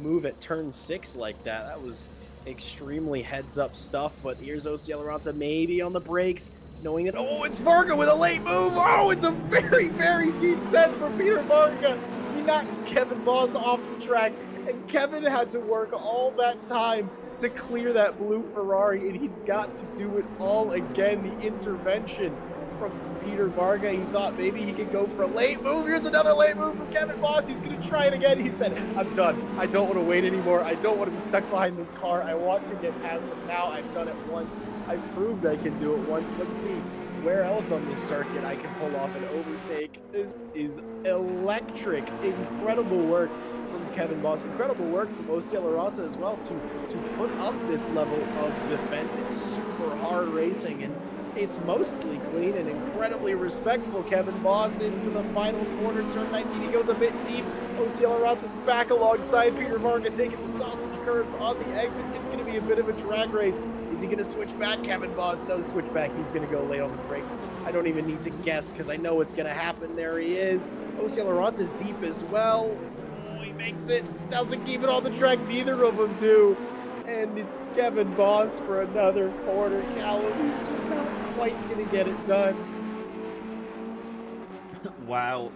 move at turn 6 like that. That was extremely heads-up stuff. But here's OC Arata maybe on the brakes, knowing that, oh, it's Varga with a late move. Oh, it's a very, very deep set for Peter Varga. He knocks Kevin Boss off the track, and Kevin had to work all that time to clear that blue Ferrari, and he's got to do it all again. The intervention from Peter Varga, he thought maybe he could go for a late move. Here's another late move from Kevin Boss. He's going to try it again. He said, I'm done. I don't want to wait anymore. I don't want to be stuck behind this car. I want to get past him now. I've done it once. I proved I can do it once. Let's see where else on this circuit I can pull off an overtake. This is electric. Incredible work from Kevin Boss. Incredible work from OC Arata as well to put up this level of defense. It's super hard racing, and it's mostly clean and incredibly respectful. Kevin Boss into the final corner, turn 19. He goes a bit deep. OC Arata's back alongside Peter Varga, taking the sausage curves on the exit. It's going to be a bit of a drag race. Is he going to switch back? Kevin Boss does switch back. He's going to go late on the brakes. I don't even need to guess because I know it's going to happen. There he is. OC Arata's deep as well. Oh, he makes it. Doesn't keep it on the track. Neither of them do. And Kevin Boss for another corner. Callum is just not quite going to get it done. Wow.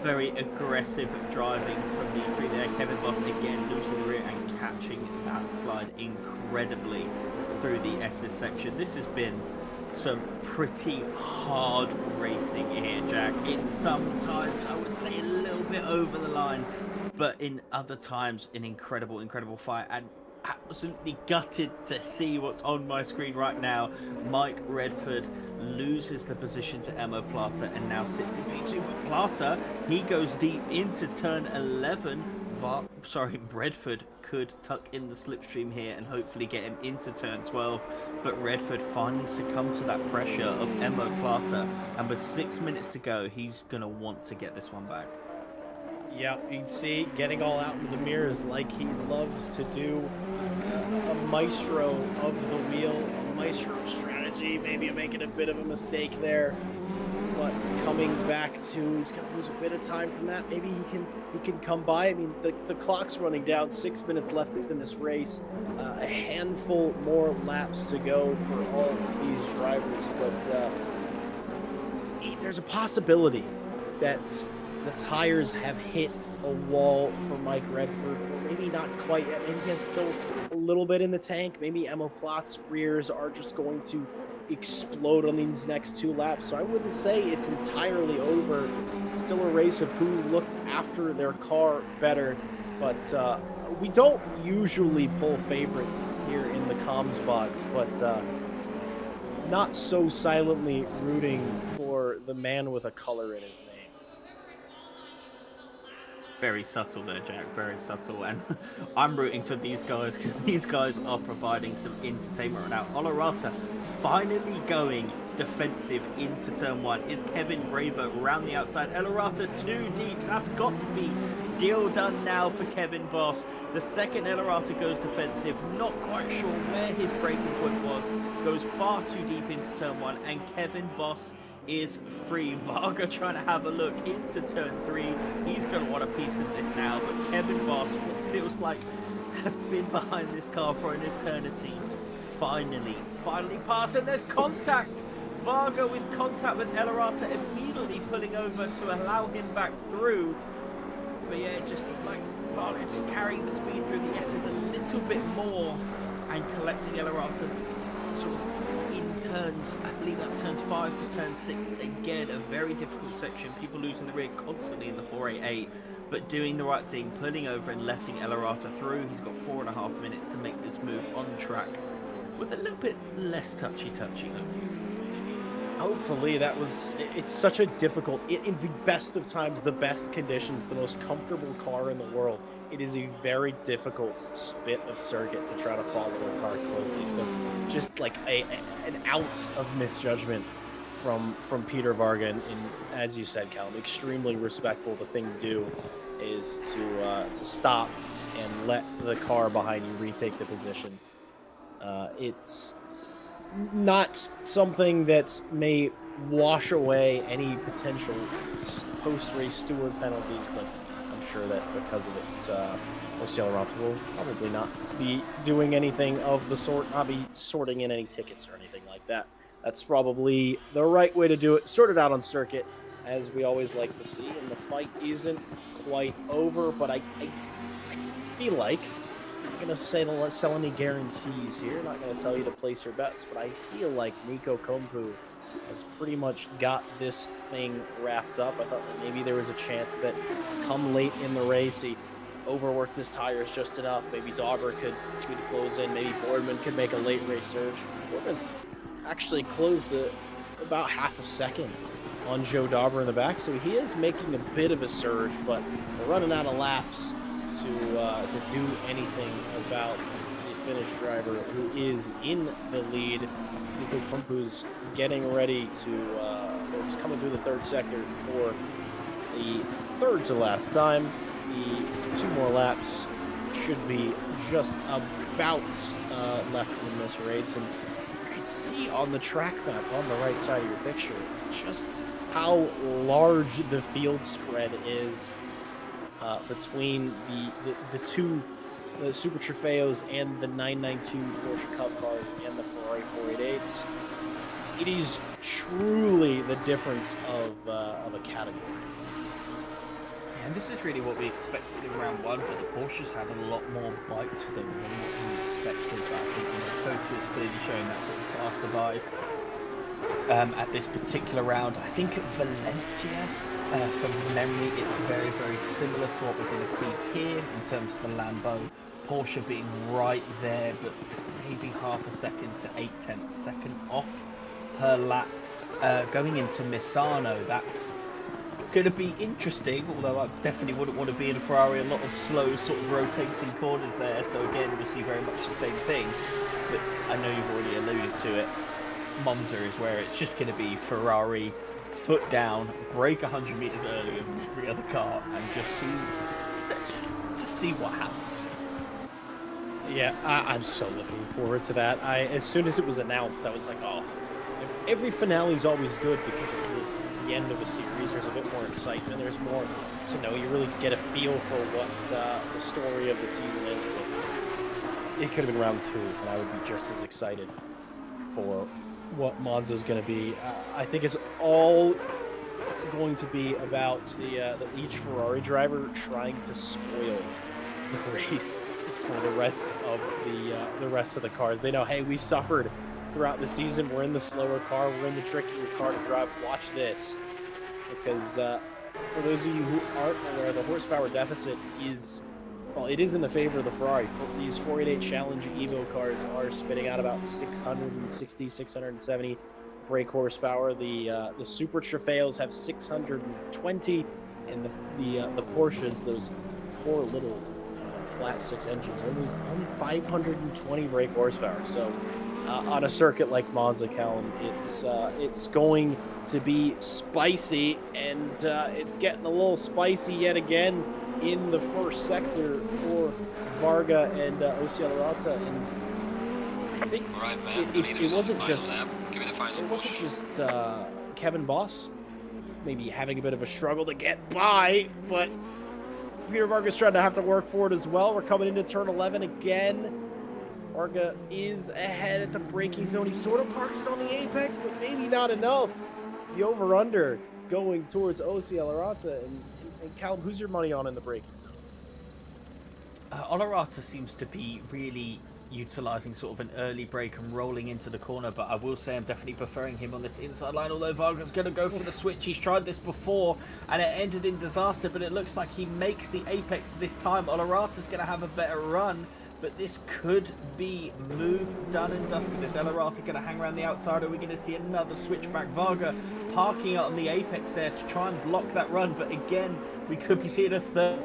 Very aggressive driving from these three there. Kevin Boss again losing the rear and catching that slide incredibly through the SS section. This has been some pretty hard racing here, Jack. In some times, I would say a little bit over the line, but in other times, an incredible fight. And absolutely gutted to see what's on my screen right now. Mike Redford loses the position to Emo Plata and now sits in P2. But Plata, he goes deep into turn 11. Redford could tuck in the slipstream here and hopefully get him into turn 12. But Redford finally succumbed to that pressure of Emo Plata. And with 6 minutes to go, he's going to want to get this one back. Yeah, you'd see getting all out into the mirrors like he loves to do. A maestro of the wheel, a maestro of strategy. Maybe I'm making a bit of a mistake there, but coming back to, he's going to lose a bit of time from that. Maybe he can come by. I mean, the clock's running down. 6 minutes left in this race. A handful more laps to go for all of these drivers, but there's a possibility that the tires have hit a wall for Mike Redford, or maybe not quite yet. Maybe he has still a little bit in the tank. Maybe Emo Plat's rears are just going to explode on these next 2 laps. So I wouldn't say it's entirely over. It's still a race of who looked after their car better. But we don't usually pull favorites here in the comms box, but not so silently rooting for the man with a color in his name. Very subtle there, Jack, very subtle, and I'm rooting for these guys because these guys are providing some entertainment right now. Arata finally going defensive into turn 1. Is Kevin Braver around the outside? Arata too deep. That's got to be deal done now for Kevin Boss. The second Arata goes defensive, not quite sure where his braking point was, goes far too deep into turn 1, and Kevin Boss is free. Varga trying to have a look into turn 3. He's going to want a piece of this now, but Kevin Boss, what feels like has been behind this car for an eternity, finally passed, and there's contact. Varga with contact with Arata, immediately pulling over to allow him back through. But yeah, it just seemed like Varga just carrying the speed through the S's a little bit more and collecting Arata sort of in turns, I believe that's turns 5 to turn 6. Again, a very difficult section. People losing the rear constantly in the 488, but doing the right thing, pulling over and letting El Arata through. He's got 4.5 minutes to make this move on track with a little bit less touchy-touchy, hopefully. Hopefully it's such a difficult, in the best of times, the best conditions, the most comfortable car in the world. It is a very difficult bit of circuit to try to follow a car closely. So just like an ounce of misjudgment from Peter Varga, and as you said, Callum, extremely respectful. The thing to do is to stop and let the car behind you retake the position. It's not something that may wash away any potential post-race steward penalties, but I'm sure that because of it, OC Alonso will probably not be doing anything of the sort, not be sorting in any tickets or anything like that. That's probably the right way to do it. Sort it out on circuit, as we always like to see, and the fight isn't quite over, but I feel like, I'm going to sell any guarantees here. Not going to tell you to place your bets, but I feel like Nico Kompu has pretty much got this thing wrapped up. I thought that maybe there was a chance that come late in the race, he overworked his tires just enough. Maybe Dauber could close in. Maybe Boardman could make a late race surge. Boardman's actually closed about half a second on Joe Dauber in the back, so he is making a bit of a surge, but we're running out of laps to do anything about the Finnish driver who is in the lead. Nico Kompu's getting ready to, just coming through the third sector for the third to last time. The 2 more laps should be just about left in this race, and you can see on the track map on the right side of your picture just how large the field spread is between the two, the Super Trofeos and the 992 Porsche Cup cars and the Ferrari 488s. It is truly the difference of a category. And this is really what we expected in round 1, but the Porsches had a lot more bite to them than what we expected. But I think COTA is clearly showing that sort of class divide at this particular round. I think at Valencia, from memory, it's very, very similar to what we're going to see here in terms of the Lambo. Porsche being right there, but maybe half a second to 0.8 seconds off per lap. Going into Misano, that's going to be interesting, although I definitely wouldn't want to be in a Ferrari. A lot of slow sort of rotating corners there, so again we'll see very much the same thing, but I know you've already alluded to it. Monza is where it's just going to be Ferrari, foot down, brake 100 meters earlier than every other car, and let's just see what happens. Yeah, I'm so looking forward to that. As soon as it was announced, I was like, oh, every finale is always good because it's the end of a series. There's a bit more excitement. There's more to know. You really get a feel for what the story of the season is. It could have been round 2, and I would be just as excited for what Monza's going to be. I think it's all going to be about each Ferrari driver trying to spoil the race for the rest of the cars. They know, hey, we suffered throughout the season. We're in the slower car. We're in the trickier car to drive. Watch this, because for those of you who aren't aware, the horsepower deficit is, well, it is in the favor of the Ferrari. These 488 Challenge Evo cars are spitting out about 660, 670 brake horsepower. The Super Trofeos have 620, and the Porsches, those poor little flat 6 engines, only 520 brake horsepower. So on a circuit like Monza, Callum, it's going to be spicy, and it's getting a little spicy yet again in the first sector for Varga and Ossie Alirata. And I think it wasn't just Kevin Boss maybe having a bit of a struggle to get by, but Peter Varga's trying to have to work for it as well. We're coming into turn 11 again. Varga is ahead at the braking zone. He sort of parks it on the apex, but maybe not enough. The over-under going towards Ossie Alirata. And Callum, who's your money on in the braking zone? Alirata seems to be really utilising sort of an early break and rolling into the corner, but I will say I'm definitely preferring him on this inside line, although Varga's going to go for the switch. He's tried this before and it ended in disaster, but it looks like he makes the apex this time. Olarata's going to have a better run, but this could be move done and dusted. Is Elarata going to hang around the outside? Are we going to see another switchback? Varga parking out on the apex there to try and block that run, but again, we could be seeing a third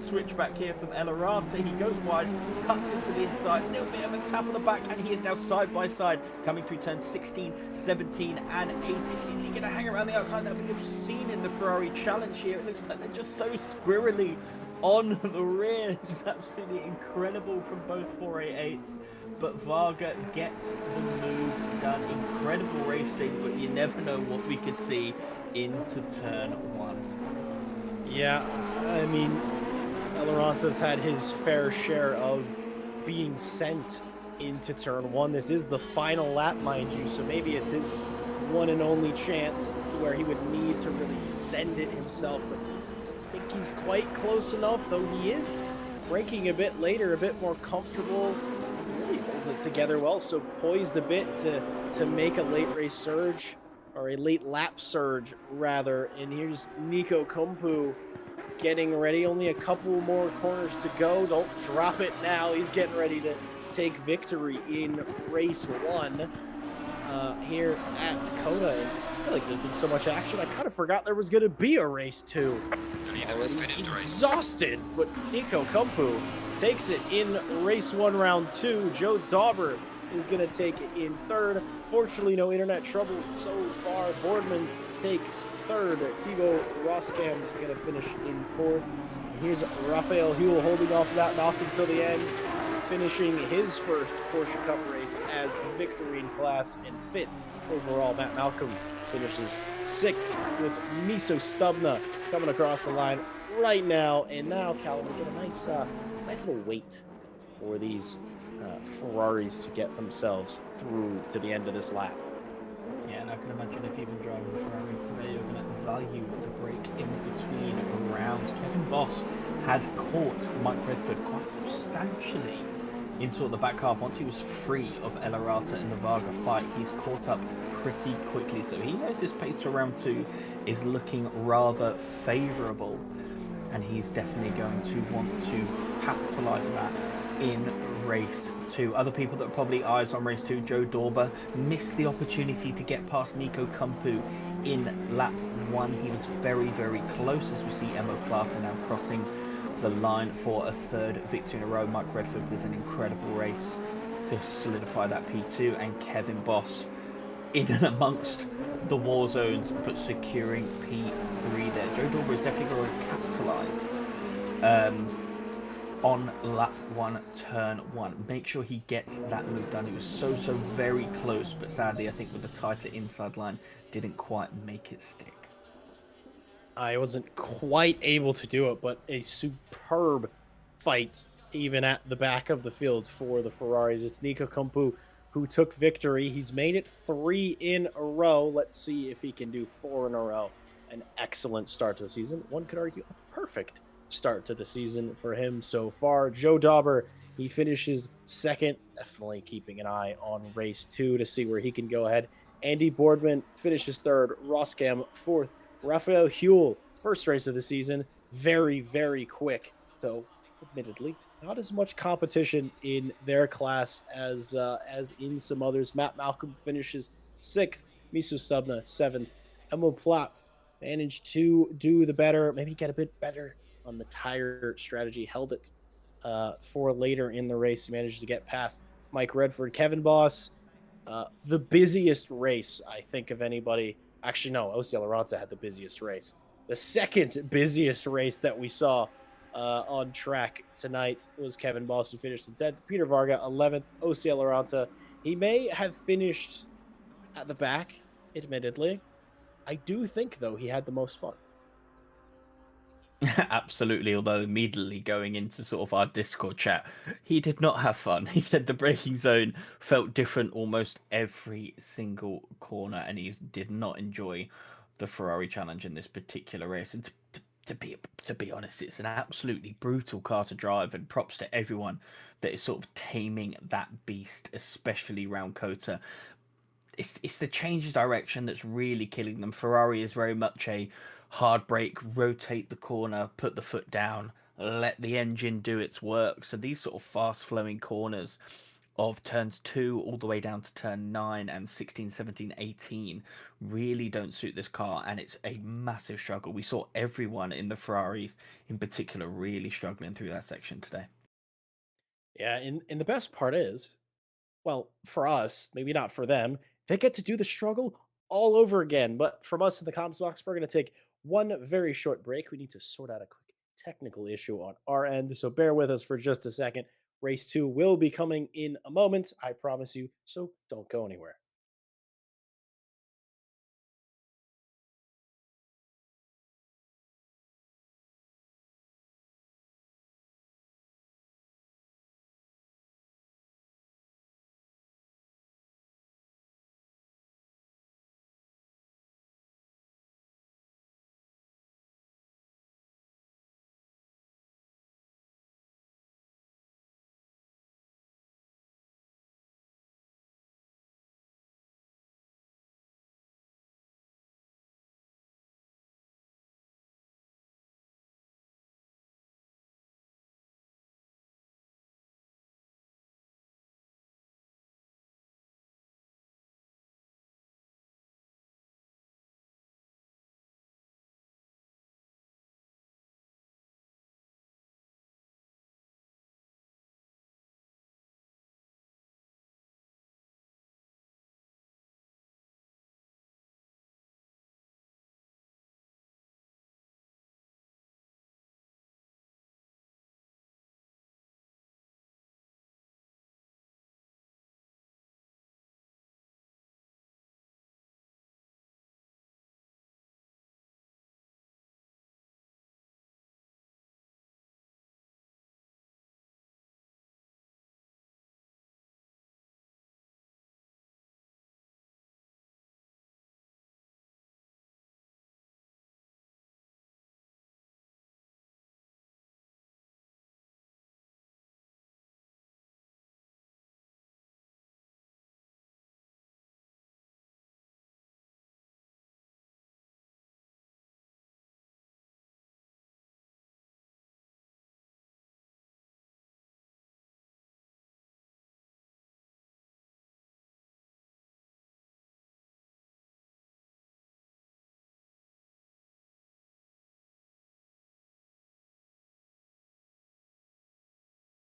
switchback here from Elarata. He goes wide, cuts into the inside, a little bit of a tap on the back, and he is now side by side, coming through turns 16, 17, and 18. Is he going to hang around the outside? That we have seen in the Ferrari Challenge here. It looks like they're just so squirrely on the rear. This is absolutely incredible from both 488s. But Varga gets the move done. Incredible racing, but you never know what we could see into turn 1. Yeah, I mean, Elarata's had his fair share of being sent into turn 1. This is the final lap, mind you, so maybe it's his one and only chance where he would need to really send it himself. But I think he's quite close enough, though he is braking a bit later, a bit more comfortable. He really holds it together well, so poised a bit to make a late race surge, or a late lap surge, rather. And here's Nico Kumpu getting ready. Only a couple more corners to go. Don't drop it now. He's getting ready to take victory in race 1 here at COTA. And I feel like there's been so much action, I kind of forgot there was going to be a race 2. Exhausted, but Nico Kumpu takes it in race 1, round 2. Joe Dauber is going to take it in 3rd. Fortunately, no internet troubles so far. Boardman takes 3rd. Thibaut Roskam is going to finish in 4th. And here's Raphael Huell holding off Matt Malcolm till the end, finishing his first Porsche Cup race as a victory in class, and 5th overall. Matt Malcolm finishes 6th with Miso Stubna coming across the line right now. And now, Callum, we get a nice little wait for these Ferraris to get themselves through to the end of this lap. Yeah, and I can imagine if you've been driving a Ferrari today, you're going to value the break in between rounds. Kevin Boss has caught Mike Redford quite substantially in sort of the back half. Once he was free of Elarata in the Varga fight, he's caught up pretty quickly, so he knows his pace for round 2 is looking rather favourable, and he's definitely going to want to capitalise on that in race 2. Other people that are probably eyes on race 2, Joe Dauber missed the opportunity to get past Nico Kumpu in lap 1. He was very, very close, as we see Emo Plata now crossing the line for a 3rd victory in a row. Mike Redford with an incredible race to solidify that P2, and Kevin Boss in and amongst the war zones, but securing P3 there. Joe Dauber is definitely going to capitalise on lap 1, turn 1. Make sure he gets that move done. He was so very close, but sadly I think with the tighter inside line didn't quite make it stick. I wasn't quite able to do it, but a superb fight even at the back of the field for the Ferraris. It's Nico Kumpu who took victory. He's made it 3 in a row. Let's see if he can do 4 in a row. An excellent start to the season. One could argue a perfect start to the season for him so far. Joe Dauber, he finishes 2nd. Definitely keeping an eye on race 2 to see where he can go ahead. Andy Boardman finishes 3rd. Roskam 4th. Raphael Huell, first race of the season. Very, very quick, though admittedly not as much competition in their class as in some others. Matt Malcolm finishes 6th. Miso Subna 7th. Emo Platt managed to do the better, maybe get a bit better on the tire strategy. Held it for later in the race. He managed to get past Mike Redford. Kevin Boss, the busiest race I think of anybody. Actually, no, OC Elarata had the busiest race. The second busiest race that we saw on track tonight was Kevin Boss, who finished in 10th. Peter Varga, 11th. OC Elarata, he may have finished at the back, admittedly. I do think, though, he had the most fun. Absolutely, although immediately going into sort of our Discord chat, he did not have fun. He said the braking zone felt different almost every single corner, and he did not enjoy the Ferrari challenge in this particular race. And to To be honest, it's an absolutely brutal car to drive, and props to everyone that is sort of taming that beast, especially around COTA. It's the change of direction that's really killing them. Ferrari is very much a hard brake, rotate the corner, put the foot down, let the engine do its work. So these sort of fast flowing corners of turns 2 all the way down to turn 9 and 16, 17, 18 really don't suit this car, and it's a massive struggle. We saw everyone in the Ferraris in particular really struggling through that section today. Yeah, and the best part is, well, for us, maybe not for them, they get to do the struggle all over again. But from us in the comms box, we're going to take one very short break. We need to sort out a quick technical issue on our end. So bear with us for just a second. Race 2 will be coming in a moment, I promise you. So don't go anywhere.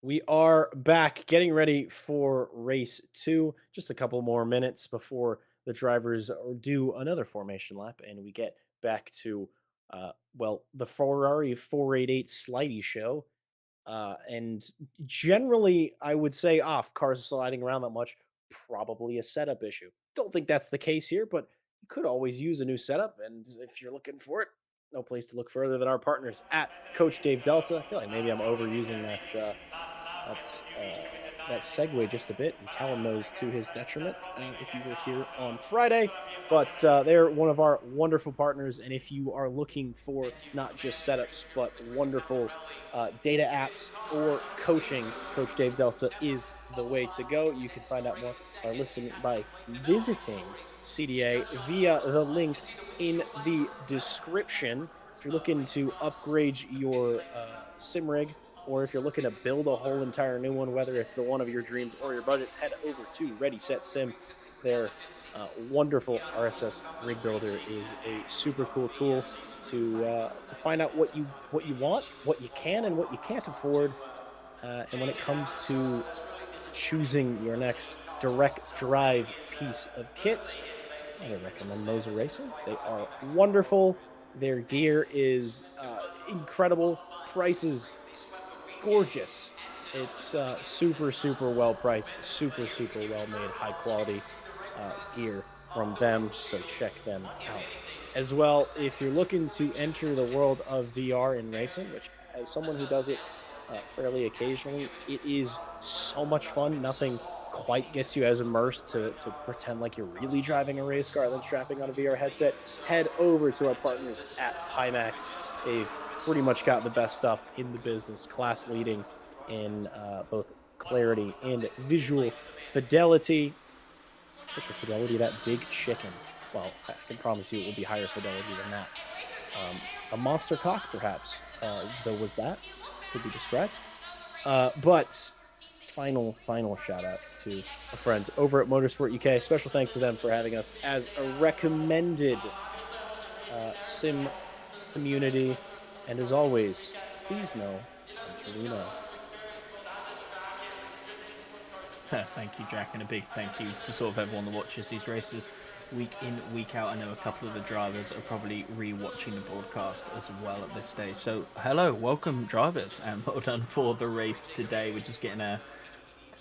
We are back getting ready for race 2. Just a couple more minutes before the drivers do another formation lap and we get back to, well, the Ferrari 488 Slidey show. And generally, I would say off cars sliding around that much, probably a setup issue. Don't think that's the case here, but you could always use a new setup. And if you're looking for it, no place to look further than our partners at Coach Dave Delta. I feel like maybe I'm overusing that segue just a bit, and Callum knows to his detriment. If you were here on Friday, but they're one of our wonderful partners, and if you are looking for not just setups but wonderful data apps or coaching, Coach Dave Delta is the way to go. You can find out more by visiting CDA via the link in the description. If you're looking to upgrade your sim rig, or if you're looking to build a whole entire new one, whether it's the one of your dreams or your budget, head over to Ready Set Sim. Their wonderful RSS rig builder is a super cool tool to find out what you want, what you can, and what you can't afford. And when it comes to choosing your next direct drive piece of kit, I recommend Moser Racing. They are wonderful. Their gear is incredible. Prices gorgeous. It's super, super well priced, super, super well made, high quality gear from them. So check them out. As well, if you're looking to enter the world of VR in racing, which as someone who does it fairly occasionally, it is so much fun. Nothing quite gets you as immersed to pretend like you're really driving a race car and then strapping on a VR headset, head over to our partners at Pimax. They've pretty much got the best stuff in the business, class leading in both clarity and visual fidelity. It's like the fidelity of that big chicken. Well, I can promise you it will be higher fidelity than that. A monster cock, perhaps, though was that could be described. But final shout out to our friends over at Motorsport UK. Special thanks to them for having us as a recommended sim community. And as always, please know until we know. Thank you, Jack, and a big thank you to sort of everyone that watches these races week in, week out. I know a couple of the drivers are probably re-watching the broadcast as well at this stage. So, hello, welcome, drivers, and well done for the race today. We're just getting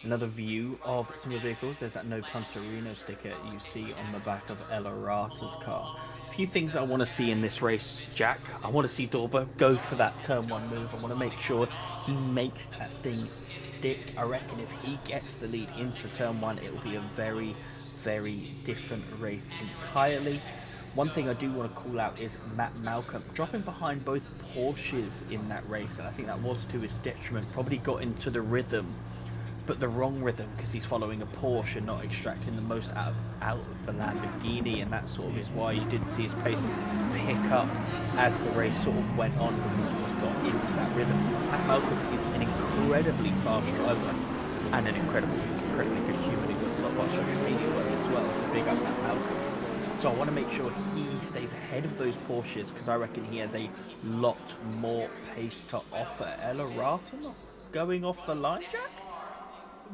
another view of some of the vehicles. There's that No Punterino sticker you see on the back of Ella Rata's car. A few things I want to see in this race, Jack. I want to see Dorber go for that turn one move. I want to make sure he makes that thing stick. I reckon if he gets the lead into turn one, it will be a very, very different race entirely. One thing I do want to call out is Matt Malcolm dropping behind both Porsches in that race, and I think that was to his detriment. Probably got into the rhythm, but the wrong rhythm, because he's following a Porsche and not extracting the most out of the Lamborghini, and that sort of is why you didn't see his pace pick up as the race sort of went on, because he just got into that rhythm. Matt Malcolm is an incredibly fast driver and an incredibly good human who does a lot of our social media work as well, so big up Matt Malcolm. So I want to make sure he stays ahead of those Porsches, because I reckon he has a lot more pace to offer. Ella Rata not going off the line, Jack?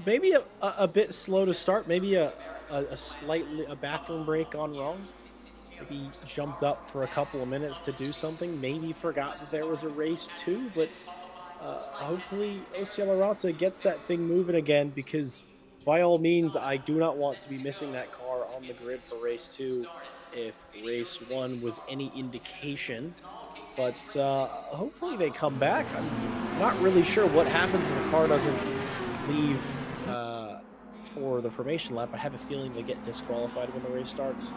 Maybe a bit slow to start. Maybe a slightly bathroom break gone wrong. Maybe jumped up for a couple of minutes to do something. Maybe forgot that there was a race too. But hopefully Osceola Rata gets that thing moving again, because by all means, I do not want to be missing that car on the grid for race 2 if race 1 was any indication. But hopefully they come back. I'm not really sure what happens if a car doesn't leave for the formation lap. I have a feeling they get disqualified when the race starts.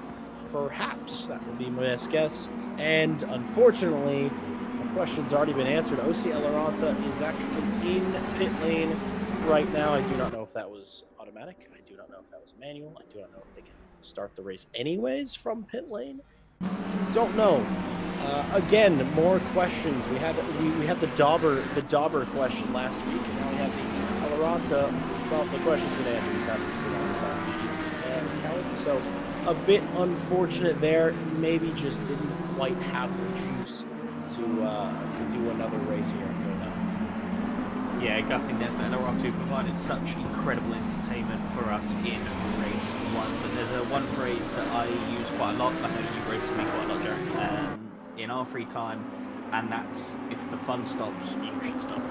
Perhaps that would be my best guess. And unfortunately, my question's already been answered. Osceola Rata is actually in pit lane right now. I do not know if that was automatic. I do not know if that was manual. I do not know if they can start the race anyways from pit lane. Don't know. Again, more questions. We had the Dauber question last week, and now we have the Rata. Well, the question's been answered. He's not disappeared on the time sheet. So a bit unfortunate there. Maybe just didn't quite have the juice to do another race here at COTA. Yeah, gutting there for LRR, who provided such incredible entertainment for us in race 1. But there's one phrase that I use quite a lot. I know you race with me quite a lot, Jack, in our free time, and that's, if the fun stops, you should stop.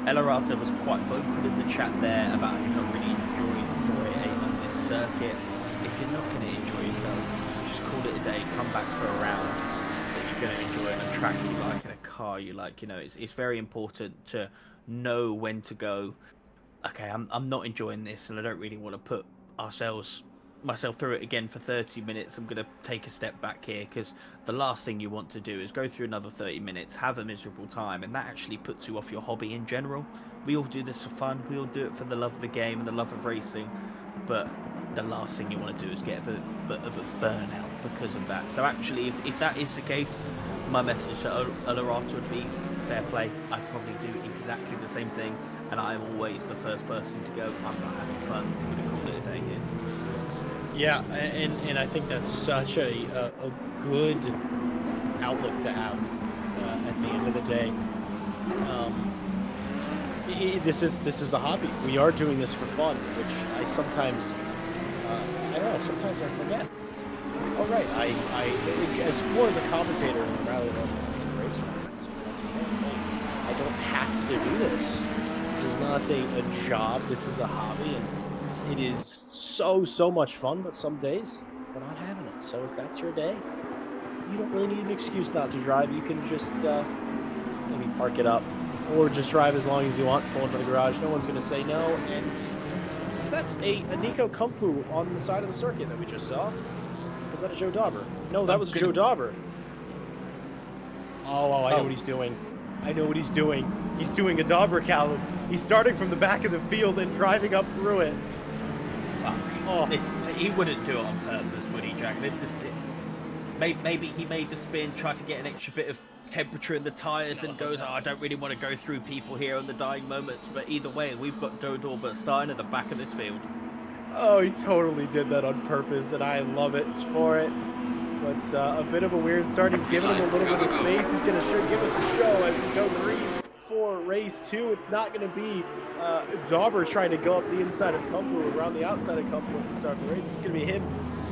Ella Rata was quite vocal in the chat there about him not really enjoying the 488 on this circuit. If you're not going to enjoy yourself, just call it a day, come back for a round that you're going to enjoy on a track you like, in a car you like. You know, it's very important to know when to go, okay, I'm not enjoying this, and I don't really want to put myself through it again for 30 minutes. I'm going to take a step back here, because the last thing you want to do is go through another 30 minutes, have a miserable time, and that actually puts you off your hobby in general. We all do this for fun. We all do it for the love of the game and the love of racing, but the last thing you want to do is get a bit of a burnout because of that. So actually, if that is the case, my message to Ella Rata would be fair play. I probably do exactly the same thing, and I'm always the first person to go, I'm not having fun, I'm going to call it a day here. Yeah, and I think that's such a good outlook to have at the end of the day. This is a hobby. We are doing this for fun, which I sometimes I don't know. Sometimes I forget. Oh right, I as more as a commentator rather than as a racer. Sometimes I don't have to do this. This is not a job. This is a hobby, and it is so much fun, but some days we're not having it. So if that's your day, you don't really need an excuse not to drive. You can just maybe park it up, or just drive as long as you want, pull into the garage. No one's going to say no, and Was that a Nico Kumpu on the side of the circuit that we just saw? Was that a Joe Dauber? No, that was Joe Dauber. Oh, I know what he's doing. I know what he's doing. He's doing a Dauber, Callum. He's starting from the back of the field and driving up through it. Oh, he wouldn't do it on purpose, would he, Jack? This is maybe he made the spin, tried to get an extra bit of temperature in the tyres, and goes, oh, I don't really want to go through people here on the dying moments. But either way, we've got Joe Dauber starting at the back of this field. Oh, he totally did that on purpose, and I love it for it. But a bit of a weird start. He's giving him a little bit of space. He's going to give us a show as we go green for race 2. It's not going to be Dauber trying to go up the inside of Kumpu, around the outside of Kumpu at the start of the race. It's going to be him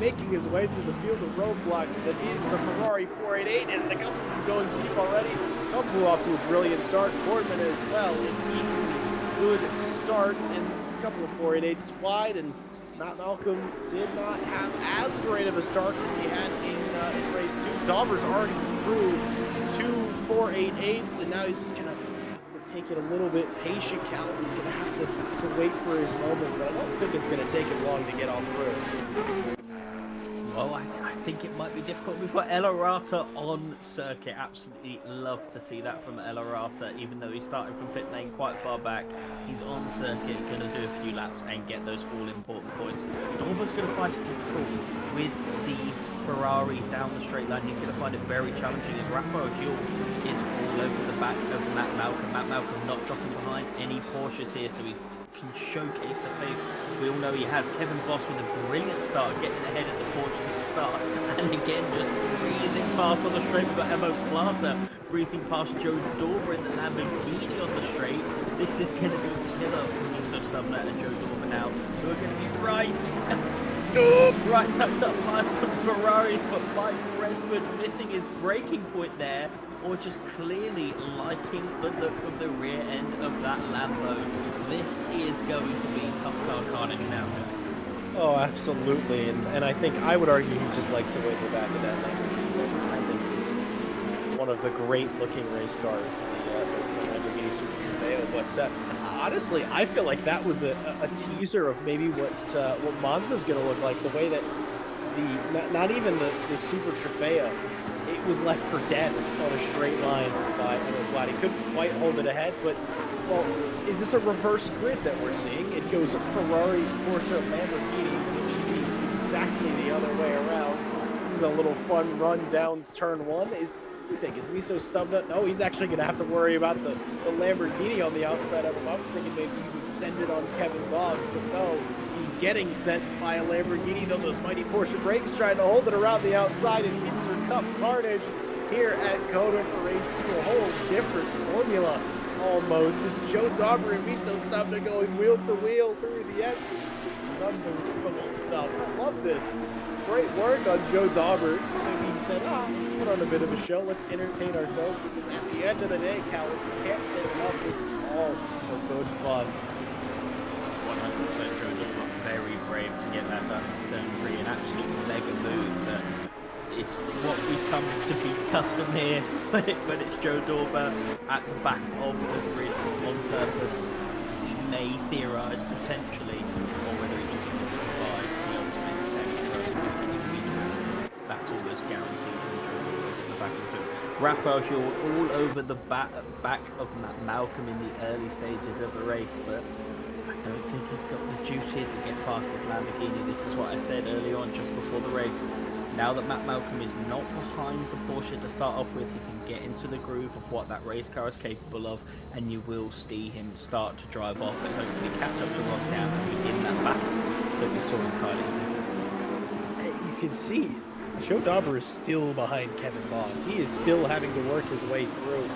making his way through the field of roadblocks that is the Ferrari 488, and the Kumpu going deep already. Kumpu off to a brilliant start. Boardman as well, an equally good start, and a couple of 488s wide, and Matt Malcolm did not have as great of a start as he had in race 2. Dauber's already through 2 488s, and now he's just going to have to take it a little bit patient. Callum is going to have to wait for his moment, but I don't think it's going to take him long to get on through. Well, I think it might be difficult. We've got El Arata on circuit. Absolutely love to see that from El Arata, even though he's starting from pit lane quite far back. He's on circuit, going to do a few laps and get those all-important points. Dauber's going to find it difficult with these Ferraris down the straight line. He's going to find it very challenging as Rafael Huel is all over the back of Matt Malcolm. Matt Malcolm not dropping behind any Porsches here, so he's can showcase the pace. We all know he has. Kevin Boss with a brilliant start, getting ahead of the Porsches at the start, and again just breezing past on the straight. We've got Emo Plata breezing past Joe Dauber in the Lamborghini on the straight. This is going to be killer for Miso Stubner and Joe Dauber now, who are going to be right tucked up by some Ferraris, but Mike Redford missing his braking point there, or just clearly liking the look of the rear end of that Lambo. This is going to be Cup Car carnage now, Jack. Oh, absolutely, and I think I would argue he just likes the way the back of that Lamborghini looks. I think it's one of the great-looking race cars, the Lamborghini Super Trofeo. But honestly, I feel like that was a teaser of maybe what Monza's going to look like. The way that not even the Super Trofeo, it was left for dead on a straight line by Emil Platt. He couldn't quite hold it ahead, but, well, is this a reverse grid that we're seeing? It goes Ferrari, Porsche, Lamborghini. It should be exactly the other way around. This is a little fun run down turn 1. What do you think? Is Miso stubbed up? No, he's actually going to have to worry about the Lamborghini on the outside of him. I was thinking maybe he would send it on Kevin Boss, but no, he's getting sent by a Lamborghini, though those mighty Porsche brakes trying to hold it around the outside. It's Intercup carnage here at COTA for race 2, a whole different formula almost. It's Joe Dauber and Miso Stubner going wheel to wheel through the S's. This is unbelievable stuff. I love this. Great work on Joe Dauber. Maybe he said, let's put on a bit of a show. Let's entertain ourselves, because at the end of the day, Cal, you can't say enough. This is all for good fun. 100% Joe Dauber, very brave to get that done in turn 3. An absolute mega move that is what we come to be custom here when it's Joe Dauber at the back of the grid on purpose. We may theorise potentially, or whether he just wants to provide the ultimate step for us. That's almost guaranteed when Joe Dauber is at the back of the field. Rafael Huel all over the back of Malcolm in the early stages of the race, but I don't think he's got the juice here to get past this Lamborghini. This is what I said early on, just before the race. Now that Matt Malcolm is not behind the Porsche to start off with, he can get into the groove of what that race car is capable of, and you will see him start to drive off and hopefully catch up to Rothkamp and begin that battle that we saw in Kylie. You can see Joe Dauber is still behind Kevin Boss. He is still having to work his way through.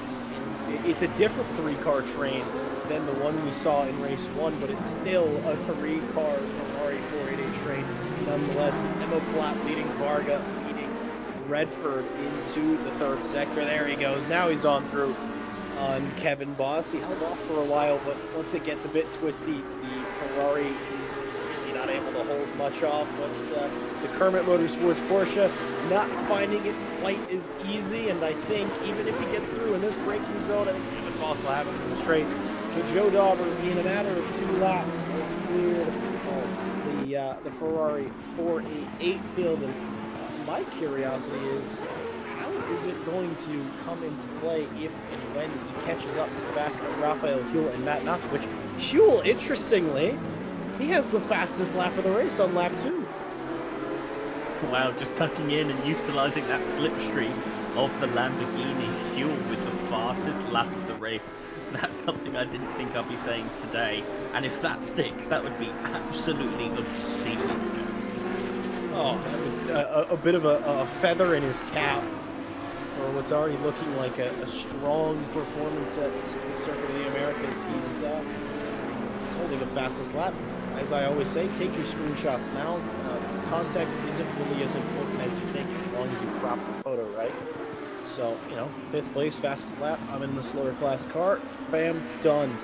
It's a different 3-car train than the one we saw in race 1, but it's still a 3-car Ferrari 488 train. Nonetheless, it's Emo Platt leading Varga, leading Redford into the 3rd sector. There he goes. Now he's on through on Kevin Boss. He held off for a while, but once it gets a bit twisty, the Ferrari is really not able to hold much off. But the Kermit Motorsports Porsche not finding it quite as easy, and I think even if he gets through in this braking zone, I think Kevin Boss will have him in the straight. But Joe Dauber, in a matter of 2 laps, has cleared the Ferrari 488 field. And my curiosity is, how is it going to come into play if and when he catches up to the back of Raphael Huell and Matt Malcolm? Which Huell, interestingly, he has the fastest lap of the race on lap 2. Wow, just tucking in and utilising that slipstream of the Lamborghini. Huell with the fastest lap of the race. That's something I didn't think I'd be saying today. And if that sticks, that would be absolutely obscene. Oh, a bit of a feather in his cap for what's already looking like a strong performance at the Circuit of the Americas. He's holding the fastest lap. As I always say, take your screenshots now. Context isn't really as important as you think, as long as you crop the photo right. So, 5th place, fastest lap. I'm in the slower class car. Bam, done.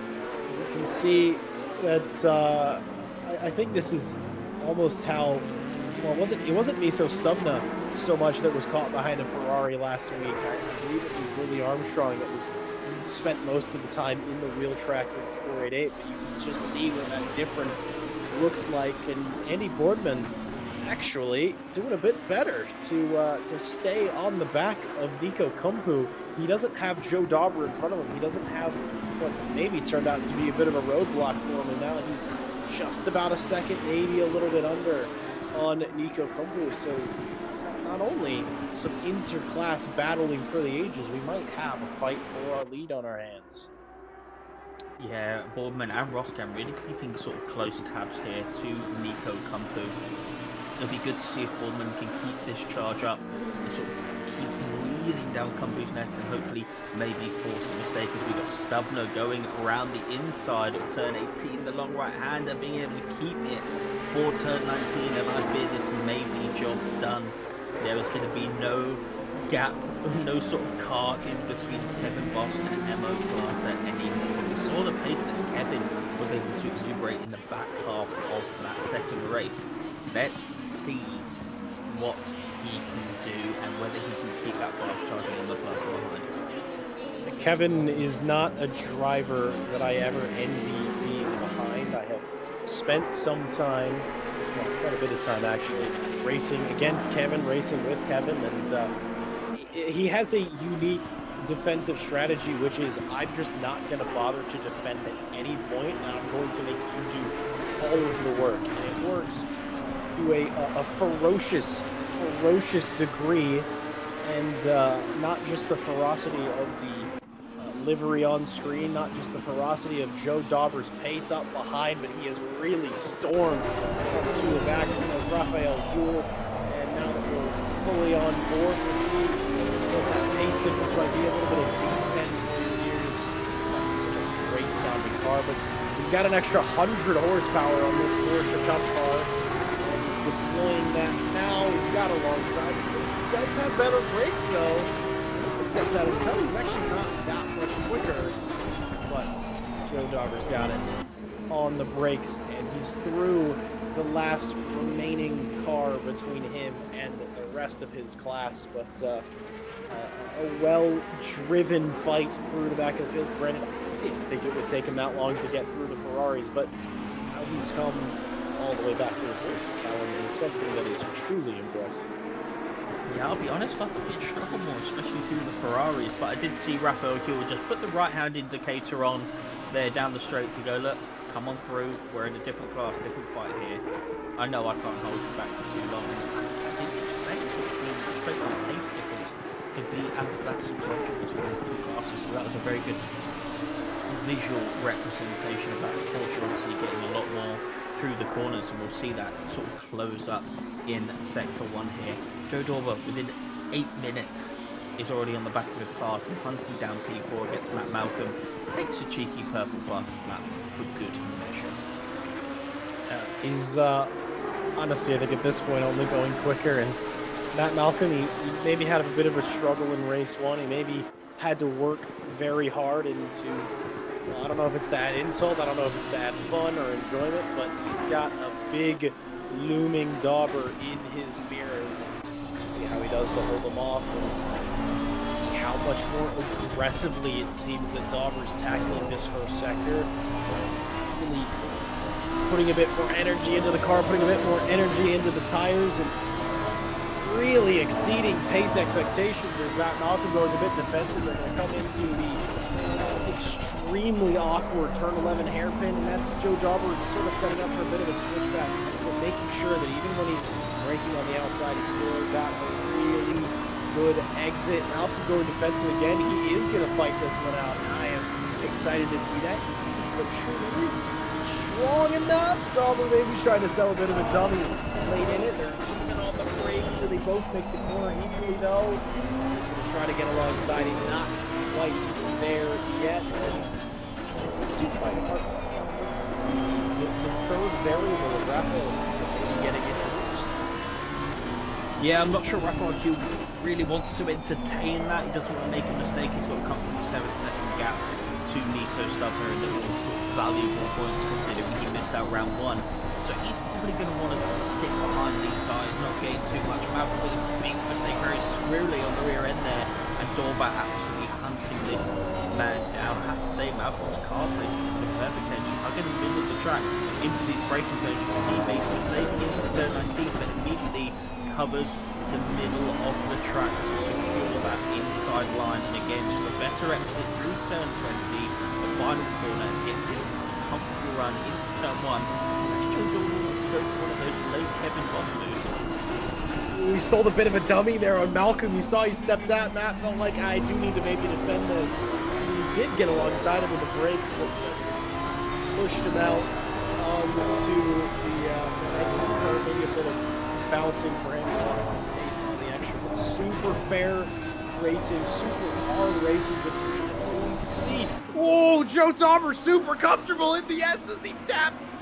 You can see that I think this is almost how... Well, it wasn't Miso Stubna so much that was caught behind a Ferrari last week. I believe it was Lily Armstrong that was spent most of the time in the wheel tracks of the 488, but you can just see what that difference looks like. And Andy Boardman actually doing a bit better to stay on the back of Nico Kumpu. He doesn't have Joe Dauber in front of him. He doesn't have what maybe turned out to be a bit of a roadblock for him, and now he's just about a second, maybe a little bit under on Nico Kumpu. So not only some interclass battling for the ages, we might have a fight for our lead on our hands. Yeah, Boardman and Roscan really keeping sort of close tabs here to Nico Kumpu. It'll be good to see if Boardman can keep this charge up and sort of keep breathing down Kumpu's neck and hopefully maybe force a mistake, as we've got Stubner going around the inside of turn 18, the long right-hander being able to keep it for turn 19, and I fear this may be job done. There is going to be no gap, no sort of car in between Kevin Boston and Emo Plata anymore. We saw the pace that Kevin was able to exuberate in the back half of that second race. Let's see what he can do and whether he can keep that fast charging Emo Plata behind. Kevin is not a driver that I ever envy being behind. I have spent some time, well, quite a bit of time actually, racing against Kevin, racing with Kevin, and he has a unique defensive strategy, which is I'm just not going to bother to defend at any point, and I'm going to make you do all of the work. And it works to a ferocious degree, and not just the ferocity of the livery on screen, not just the ferocity of Joe Dauber's pace up behind, but he has really stormed up to the back of Raphael Huell. And now that we're fully on board, we'll see what that pace difference might be. A little bit of V10 for your ears. That's such a great sounding car, but he's got an extra 100 horsepower on this Porsche Cup car. And he's deploying that now. He's got a long side, which does have better brakes though. Steps out of the tunnel. He's actually not that much quicker, but Joe Dauber's got it on the brakes, and he's through the last remaining car between him and the rest of his class. But a well-driven fight through the back of the field. Granted, I didn't think it would take him that long to get through the Ferraris, but how he's come all the way back through the Porsches, Callum, is something that is truly impressive. Yeah, I'll be honest, I thought he'd struggle more, especially through the Ferraris, but I did see Raphael Huell just put the right-hand indicator on there down the straight to go, look, come on through, we're in a different class, different fight here. I know I can't hold you back for too long. I didn't expect the straight line pace difference to be as that substantial between the two classes, so that was a very good visual representation of that Porsche, obviously getting a lot more through the corners, and we'll see that sort of close up in sector 1 here. Joe Dauber, within 8 minutes, is already on the back of his class and hunting down P4 against Matt Malcolm. Takes a cheeky purple fastest lap for good measure. He's honestly, I think at this point, only going quicker. And Matt Malcolm, he maybe had a bit of a struggle in race 1. He maybe had to work very hard into, well, I don't know if it's to add insult, I don't know if it's to add fun or enjoyment, but he's got a big looming Dauber in his mirrors. See how he does to hold him off, and see how much more aggressively it seems that Dauber's tackling this first sector. Really putting a bit more energy into the car, putting a bit more energy into the tires, and really exceeding pace expectations. There's Matt Malcolm going a bit defensive. They're going to come into the extremely awkward turn 11 hairpin, and that's Joe Dauber sort of setting up for a bit of a switchback, but making sure that even when he's braking on the outside, he's still got a really good exit. Malcolm going defensive again. He is going to fight this one out, and I am excited to see that. You see the slipstream is strong enough. Dauber maybe trying to sell a bit of a dummy late in it. They're even on the brakes till they both make the corner equally, though. He's going to try to get alongside. He's not quite there yet. And Sue fight apart. The third variable of Raphael getting introduced. Yeah, I'm not sure Raphael really wants to entertain that. He doesn't want to make a mistake. He's got a comfortable 7-second gap to Niso Stubber and the sort of valuable points considering he missed out round 1. So he's probably going to want to sit behind these guys, not gain too much. Malcolm with a big mistake very squarely on the rear end there, and Dauber absolutely hunting this man down. I have to say, Malcolm's car placement has been perfect here. Just hugging in the middle of the track into these braking zones. You can see he makes a mistake into turn 19, but immediately covers the middle of the track to secure that inside line. And again, just a better exit through turn 20, the final corner, gets him a comfortable run into turn 1. Let's Joe Dauber wants to go for one of those late Kevin Boss moves. We sold a bit of a dummy there on Malcolm. You saw he stepped out. Matt felt like, I do need to maybe defend this. He did get alongside him with the brakes, but just pushed him out onto the exit curve. Maybe a bit of bouncing for him. Lost some pace on the extra, but super fair racing, super hard racing between them. So you can see, whoa, Joe Dauber super comfortable in the S as he taps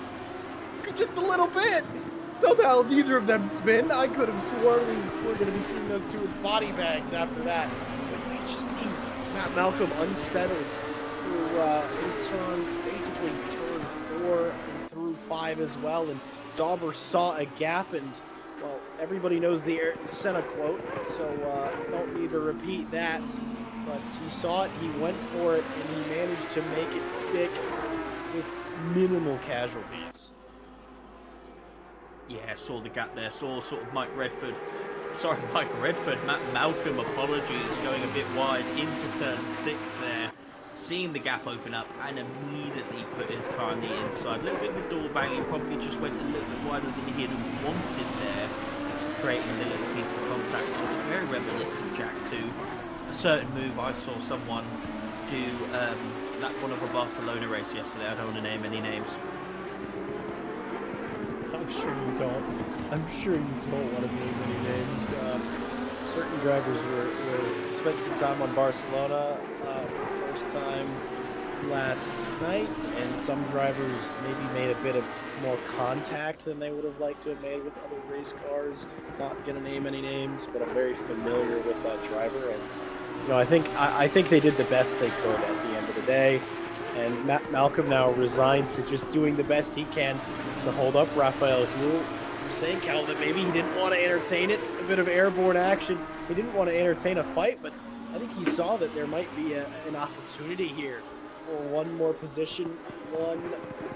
just a little bit. Somehow neither of them spin. I could have sworn we were going to be seeing those two with body bags after that. But you can just see Matt Malcolm unsettled through basically turn 4 and through 5 as well. And Dauber saw a gap, and well, everybody knows the Ayrton Senna quote, so don't need to repeat that. But he saw it, he went for it, and he managed to make it stick with minimal casualties. Yeah, saw the gap there, saw sort of Matt Malcolm, apologies, going a bit wide into turn 6 there, seeing the gap open up and immediately put his car on the inside. A little bit of a door banging, probably just went a little bit wider than he had wanted there, creating the little piece of contact. It was very reminiscent, Jack, to a certain move I saw someone do that one of a Barcelona race yesterday. I don't want to name any names. I'm sure you don't. I'm sure you don't want to name any names. Certain drivers were spent some time on Barcelona for the first time last night, and some drivers maybe made a bit of more contact than they would have liked to have made with other race cars. Not gonna name any names, but I'm very familiar with that driver, and you know, I think they did the best they could at the end of the day. And Matt Malcolm now resigned to just doing the best he can to hold up Raphael. You were saying, Cal, that maybe he didn't want to entertain it, a bit of airborne action. He didn't want to entertain a fight, but I think he saw that there might be an opportunity here for one more position, one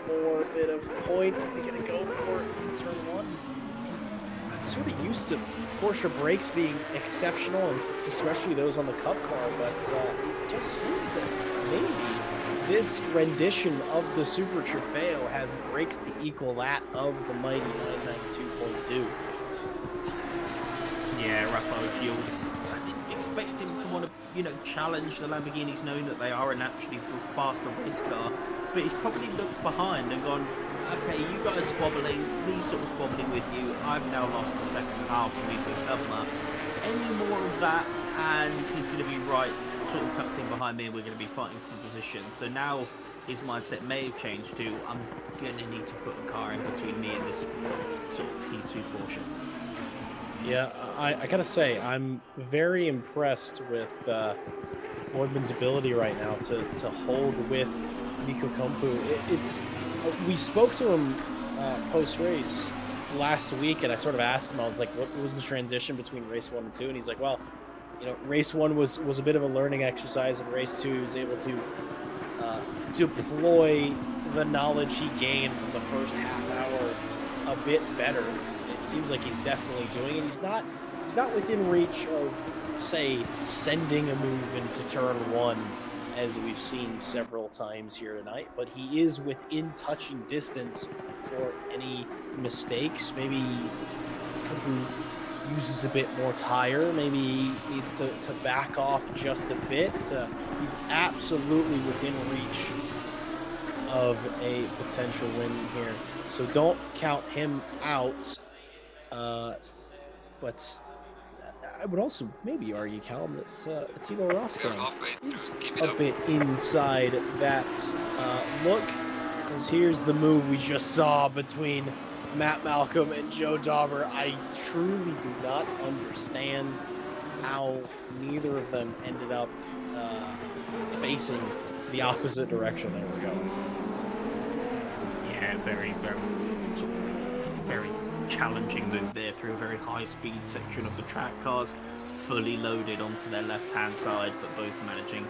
more bit of points. Is he going to go for it in turn 1? I'm sort of used to Porsche brakes being exceptional, and especially those on the Cup car, but it just seems that maybe this rendition of the Super Trofeo has brakes to equal that of the mighty 992.2. Yeah, Raphael Fuel. I didn't expect him to want to, challenge the Lamborghinis, knowing that they are a naturally faster race car. But he's probably looked behind and gone, okay, you guys squabbling, me sort of squabbling with you. I've now lost the second half to Miso Stubner. Any more of that, and he's going to be right sort of tucked in behind me, and we're going to be fighting for position. So now his mindset may have changed to, I'm going to need to put a car in between me and this sort of P2 Porsche. Yeah, I gotta say, I'm very impressed with Boardman's ability right now to hold with Nico Kumpu. We spoke to him post-race last week, and I sort of asked him, I was like, what was the transition between race 1 and 2? And he's like, well, race one was a bit of a learning exercise, and race two he was able to deploy the knowledge he gained from the first half hour a bit better. It seems like he's definitely doing it. He's not within reach of, say, sending a move into turn one, as we've seen several times here tonight, but he is within touching distance for any mistakes. Maybe Caboot uses a bit more tire. Maybe he needs to back off just a bit. He's absolutely within reach of a potential win here. So don't count him out. But I would also maybe argue, Callum, that Timo Roskam is a bit inside that look, because here's the move we just saw between Matt Malcolm and Joe Dauber. I truly do not understand how neither of them ended up facing the opposite direction they were going. Yeah, very challenging move there through a very high-speed section of the track. Cars fully loaded onto their left-hand side, but both managing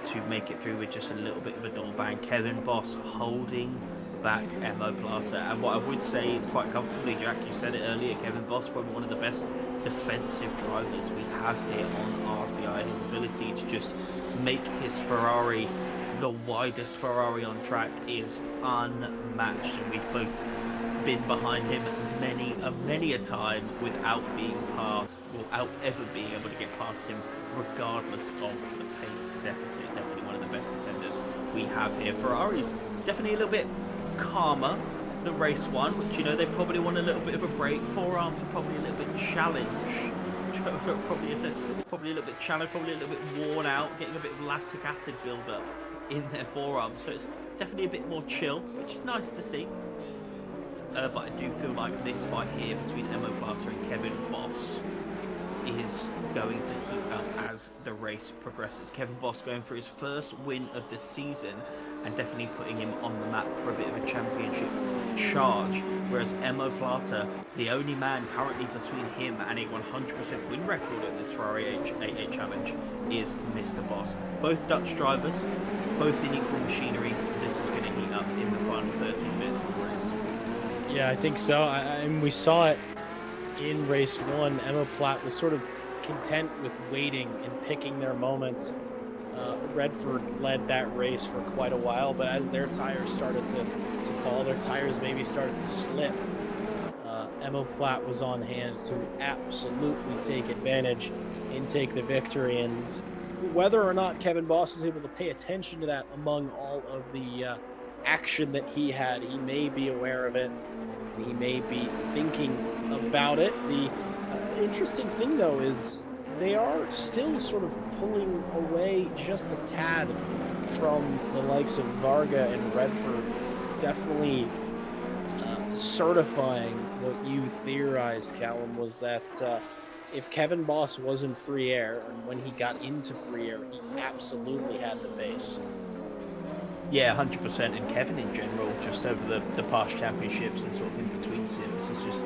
to make it through with just a little bit of a dull bang. Kevin Boss holding back Emo Plata, and what I would say is quite comfortably, Jack, you said it earlier, Kevin Boss probably one of the best defensive drivers we have here on RCI. His ability to just make his Ferrari the widest Ferrari on track is unmatched, and we've both been behind him many a time without being passed, without ever being able to get past him, regardless of the pace deficit. Definitely one of the best defenders we have here. Ferrari's definitely a little bit calmer than race one, which they probably want a little bit of a break. Forearms are probably a little bit challenged. probably a little bit challenged, probably a little bit worn out, getting a bit of lactic acid build-up in their forearms. So it's definitely a bit more chill, which is nice to see. But I do feel like this fight here between Emo Plata and Kevin Boss is going to heat up as the race progresses. Kevin Boss going for his first win of the season and definitely putting him on the map for a bit of a championship charge, whereas Emo Plata, the only man currently between him and a 100% win record in this Ferrari 88 Challenge is Mr. Boss. Both Dutch drivers, both in equal machinery. This is going to heat up in the final 13 minutes of the race. Yeah, I think so. And we saw it in race one. Emo Plat was sort of content with waiting and picking their moments. Redford led that race for quite a while, but as their tires started to fall, their tires maybe started to slip. Emo Plat was on hand to absolutely take advantage and take the victory. And whether or not Kevin Boss is able to pay attention to that among all of the action that he had, he may be aware of it. He may be thinking about it. The interesting thing, though, is they are still sort of pulling away just a tad from the likes of Varga and Redford, definitely certifying what you theorized, Callum, was that if Kevin Boss was in free air, and when he got into free air, he absolutely had the pace. Yeah, 100%. And Kevin in general, just over the past championships and sort of in between sims, has just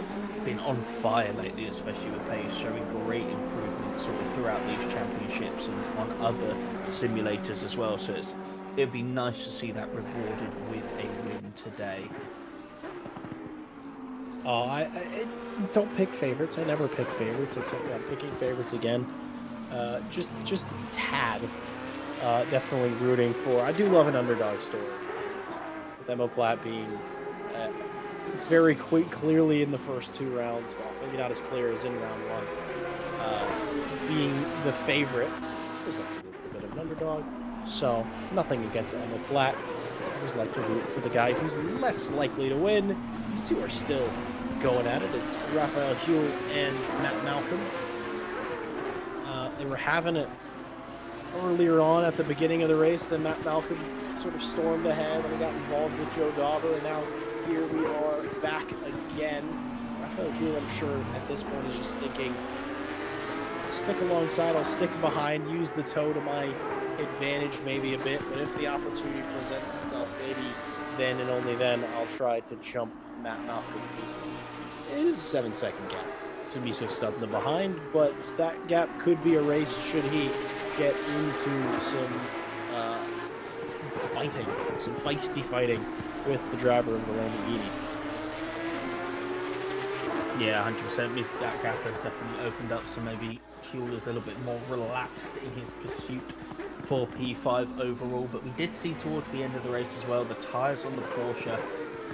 been on fire lately, especially with pace, showing great improvements sort of throughout these championships and on other simulators as well. So it'd be nice to see that rewarded with a win today. Oh, I don't pick favorites. I never pick favorites, except for I'm picking favorites again. Just a tad. Definitely rooting for. I do love an underdog story, with Emo Plat being very clearly in the first two rounds. Well, maybe not as clear as in round one. Being the favorite, I always like to root for a bit of an underdog. So nothing against Emo Plat. I always like to root for the guy who's less likely to win. These two are still going at it. It's Raphael Huell and Matt Malcolm. They were having it earlier on at the beginning of the race. Then Matt Malcolm sort of stormed ahead and he got involved with Joe Dauber, and now here we are back again. Raphael Huell, I'm sure at this point, is just thinking, stick alongside, I'll stick behind, use the toe to my advantage maybe a bit, but if the opportunity presents itself, maybe then and only then I'll try to jump Matt Malcolm, because it is a 7-second gap. to be so stubborn behind, but that gap could be erased should he get into some fighting, some feisty fighting with the driver of the Lamborghini. Yeah, 100%. That gap has definitely opened up, so maybe Huel is a little bit more relaxed in his pursuit for P5 overall. But we did see towards the end of the race as well, the tyres on the Porsche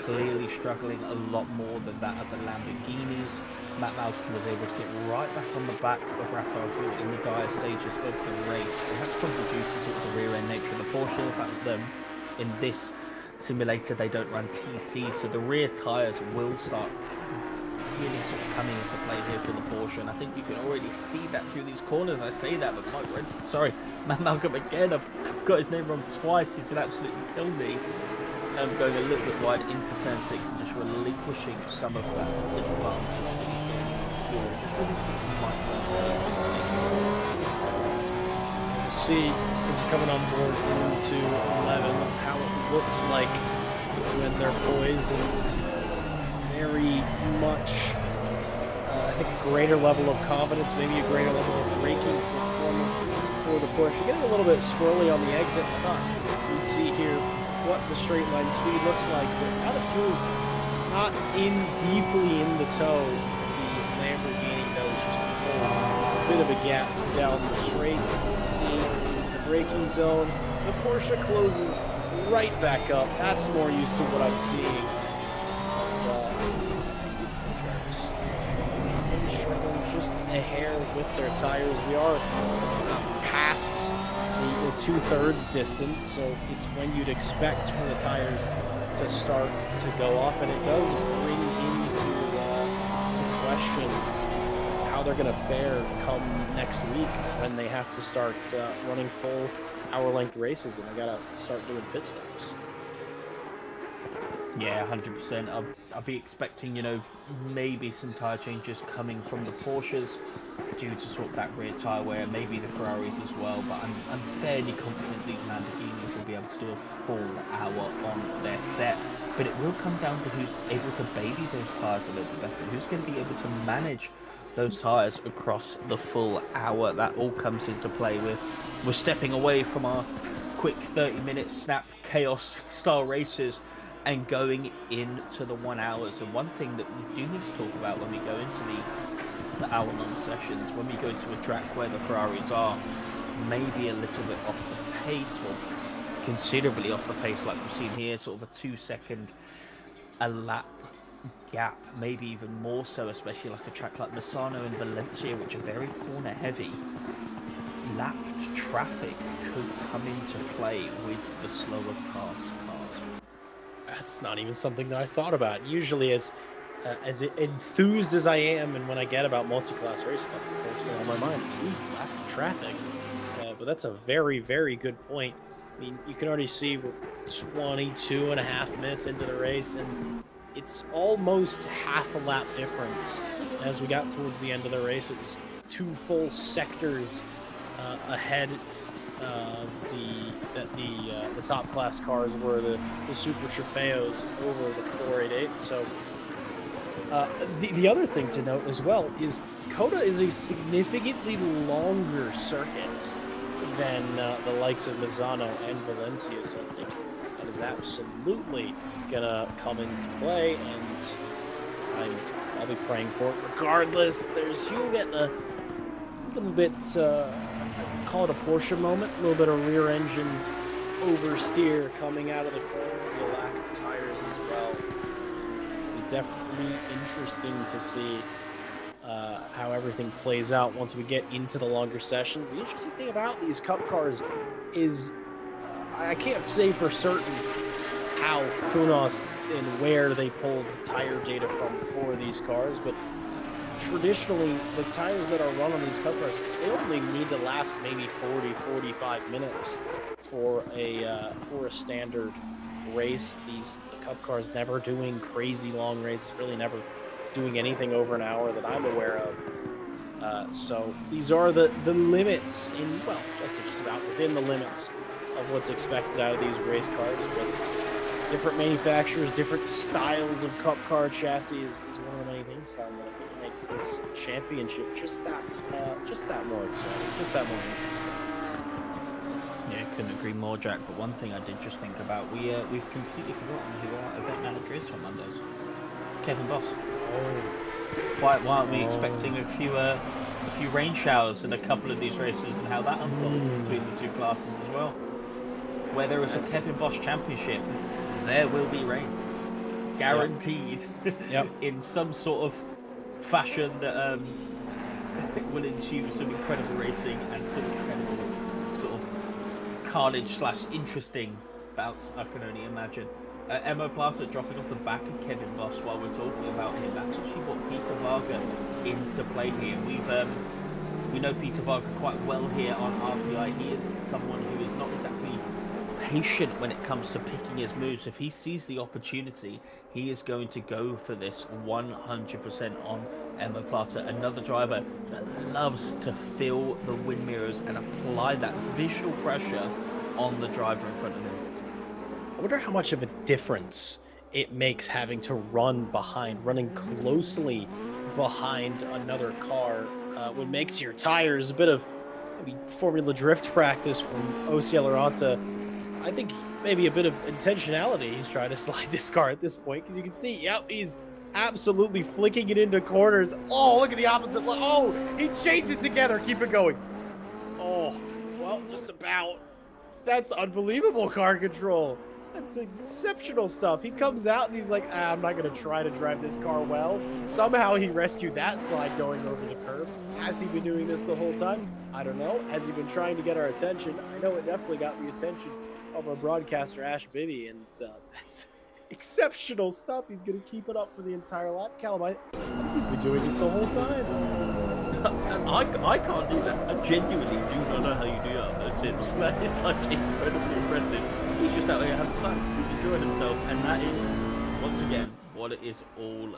clearly struggling a lot more than that of the Lamborghinis. Matt Malcolm was able to get right back on the back of Raphael Huel in the dire stages of the race, and that's probably due to sort of the rear end nature of the Porsche. The fact that in this simulator they don't run TC, so the rear tyres will start really sort of coming into play here for the Porsche, and I think you can already see that through these corners. I say that, but Matt Malcolm again, I've got his name wrong twice, he's going to absolutely kill me. Going a little bit wide into turn 6 and just relinquishing some of that advantage that he's getting. Just really think he might See, as you're coming on board into 11, how it looks like when they're poised and very much, I think, a greater level of confidence, maybe a greater level of braking performance for the Porsche. Getting a little bit squirrely on the exit. I thought we'd see here what the straight line speed looks like, but now that Huel's not deeply in the toe, the Lamborghini knows just a bit of a gap down the straight. You see the braking zone. The Porsche closes right back up. That's more used to what I'm seeing. Drivers maybe struggling just a hair with their tires. We are past the 2/3 distance, so it's when you'd expect for the tires to start to go off, and it does bring into to question how they're going to fare come next week when they have to start running full hour-length races, and they got to start doing pit stops. Yeah, 100%. I'll be expecting, maybe some tyre changes coming from the Porsches due to sort of that rear tyre wear, maybe the Ferraris as well, but I'm fairly confident these Lamborghinis will be able to do a full hour on their set, but it will come down to who's able to baby those tyres a little bit better, who's going to be able to manage those tyres across the full hour. That all comes into play. We're stepping away from our quick 30-minute snap chaos style races and going into the 1 hours. And one thing that we do need to talk about when we go into the hour-long sessions, when we go to a track where the Ferraris are maybe a little bit off the pace, or considerably off the pace like we've seen here, sort of a 2-second a lap gap, maybe even more so, especially like a track like Misano and Valencia, which are very corner heavy. Lapped traffic could come into play with the slower cars. That's not even something that I thought about. Usually as enthused as I am, and when I get about multi-class racing, that's the first thing on my mind is, ooh, lapped traffic. But that's a very, very good point. I mean, you can already see we're 22 and a half minutes into the race, and it's almost half a lap difference. As we got towards the end of the race, it was 2 full sectors ahead of the top class cars were the Super Trofeos over the 488. So the other thing to note as well is COTA is a significantly longer circuit than the likes of Misano and Valencia, so I think that is absolutely gonna come into play, and I'll be praying for it regardless. You'll get a little bit, call it a Porsche moment, a little bit of rear engine oversteer coming out of the corner, the lack of tires as well. It'll be definitely interesting to see how everything plays out once we get into the longer sessions. The interesting thing about these Cup cars is I can't say for certain how Kunos and where they pulled tire data from for these cars, but traditionally the tires that are run on these Cup cars, they only need to last maybe 40-45 minutes for a standard race. The Cup cars never doing crazy long races, really never doing anything over an hour that I'm aware of. So these are the limits in, well, that's just about within the limits of what's expected out of these race cars, but different manufacturers, different styles of Cup car chassis is one of the many things, Colin, that I think makes this championship just that more exciting, just that more interesting. Yeah, couldn't agree more, Jack. But one thing I did just think about, we've completely forgotten who our event manager is for Mondays. Kevin Boss. Oh, Why aren't we expecting a few rain showers in a couple of these races and how that unfolds between the two classes as well? Where there is a Kevin Boss championship, there will be rain, guaranteed. Yep. In some sort of fashion that will ensue some incredible racing and some incredible sort of carnage / interesting bouts, I can only imagine. Emo Plata dropping off the back of Kevin Boss while we're talking about him. That's actually what Peter Varga into play here. We know Peter Varga quite well here on RCI. He is someone who is not exactly patient when it comes to picking his moves. If he sees the opportunity, he is going to go for this 100% on Emo Plata, another driver that loves to fill the wind mirrors and apply that visual pressure on the driver in front of him. I wonder how much of a difference it makes having to running closely behind another car would make to your tires. A bit of maybe Formula Drift practice from OCL Aranta. I think maybe a bit of intentionality. He's trying to slide this car at this point because you can see, yep, he's absolutely flicking it into corners. Oh, look at the opposite. Oh, he chains it together. Keep it going. Oh, well, just about. That's unbelievable car control. That's exceptional stuff. He comes out and he's like, I'm not going to try to drive this car well. Somehow he rescued that slide going over the curb. Has he been doing this the whole time? I don't know. Has he been trying to get our attention? I know it definitely got the attention of our broadcaster, Ash Bibby, and that's exceptional stuff. He's going to keep it up for the entire lap. Callum, I think he's been doing this the whole time. I can't do that. I genuinely do not know how you do that on those sims. That is like incredibly impressive. He's just out here having fun. He's enjoying himself, and that is, once again, what it is all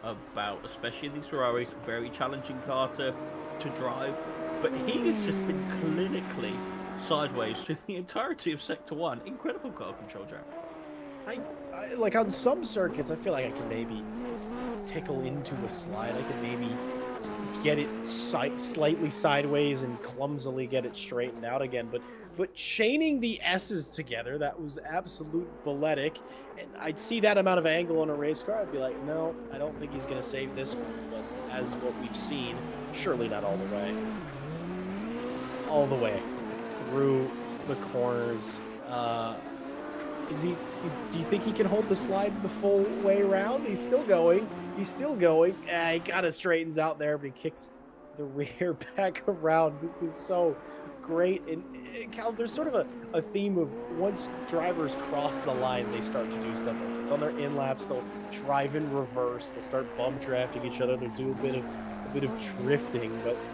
about. Especially in these Ferraris, very challenging car to drive. But he has just been clinically sideways through the entirety of Sector 1. Incredible car control, Jack. I like on some circuits, I feel like I can maybe tickle into a slide. I can maybe get it slightly sideways and clumsily get it straightened out again. But chaining the S's together, that was absolute balletic. And I'd see that amount of angle on a race car, I'd be like, no, I don't think he's going to save this one. But as what we've seen, surely not all the way. All the way through the corners. Do you think he can hold the slide the full way around? He's still going. He's still going. He kind of straightens out there, but he kicks the rear back around. This is so great. And Cal, there's sort of a theme of once drivers cross the line, they start to do stuff like this. On their in-laps, they'll drive in reverse. They'll start bump drafting each other. They'll do a bit of drifting. But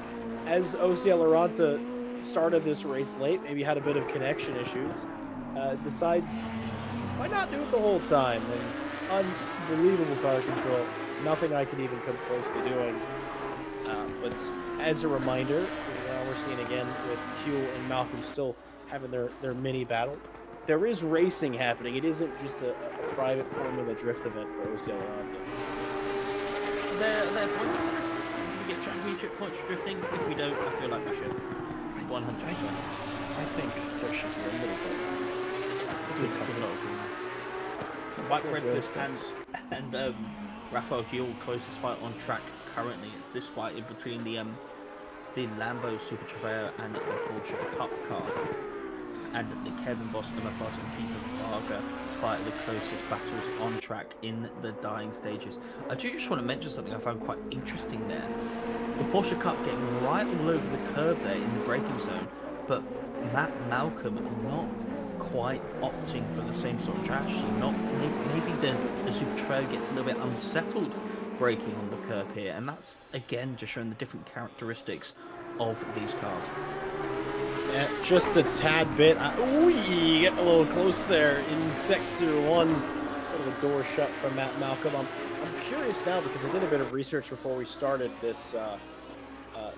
as OCL Aranta started this race late, maybe had a bit of connection issues, decides why not do it the whole time? And unbelievable car control. Nothing I could even come close to doing. But as a reminder, as now we're seeing again with Huel and Malcolm still having their mini battle, there is racing happening. It isn't just a private Formula Drift event for OCL Aranta. They're points for drifting. We get championship points for drifting. If we don't, I feel like we should. 100%. I think there should be a little bit. Mike Redford and Raphael Huel closest fight on track currently. It's this fight in between the Lambo Super Trofeo and the Porsche Cup car, and the Kevin Boss, Emo Plata and Peter Varga fight the closest battles on track in the dying stages. I do just want to mention something I found quite interesting there. The Porsche Cup getting right all over the curb there in the braking zone, but Matt Malcolm not quite opting for the same sort of strategy. Maybe the Super Trofeo gets a little bit unsettled braking on the curb here, and that's again just showing the different characteristics of these cars. Yeah, just a tad bit. We get a little close there in Sector 1. Sort of a door shut from Matt Malcolm. I'm curious now because I did a bit of research before we started this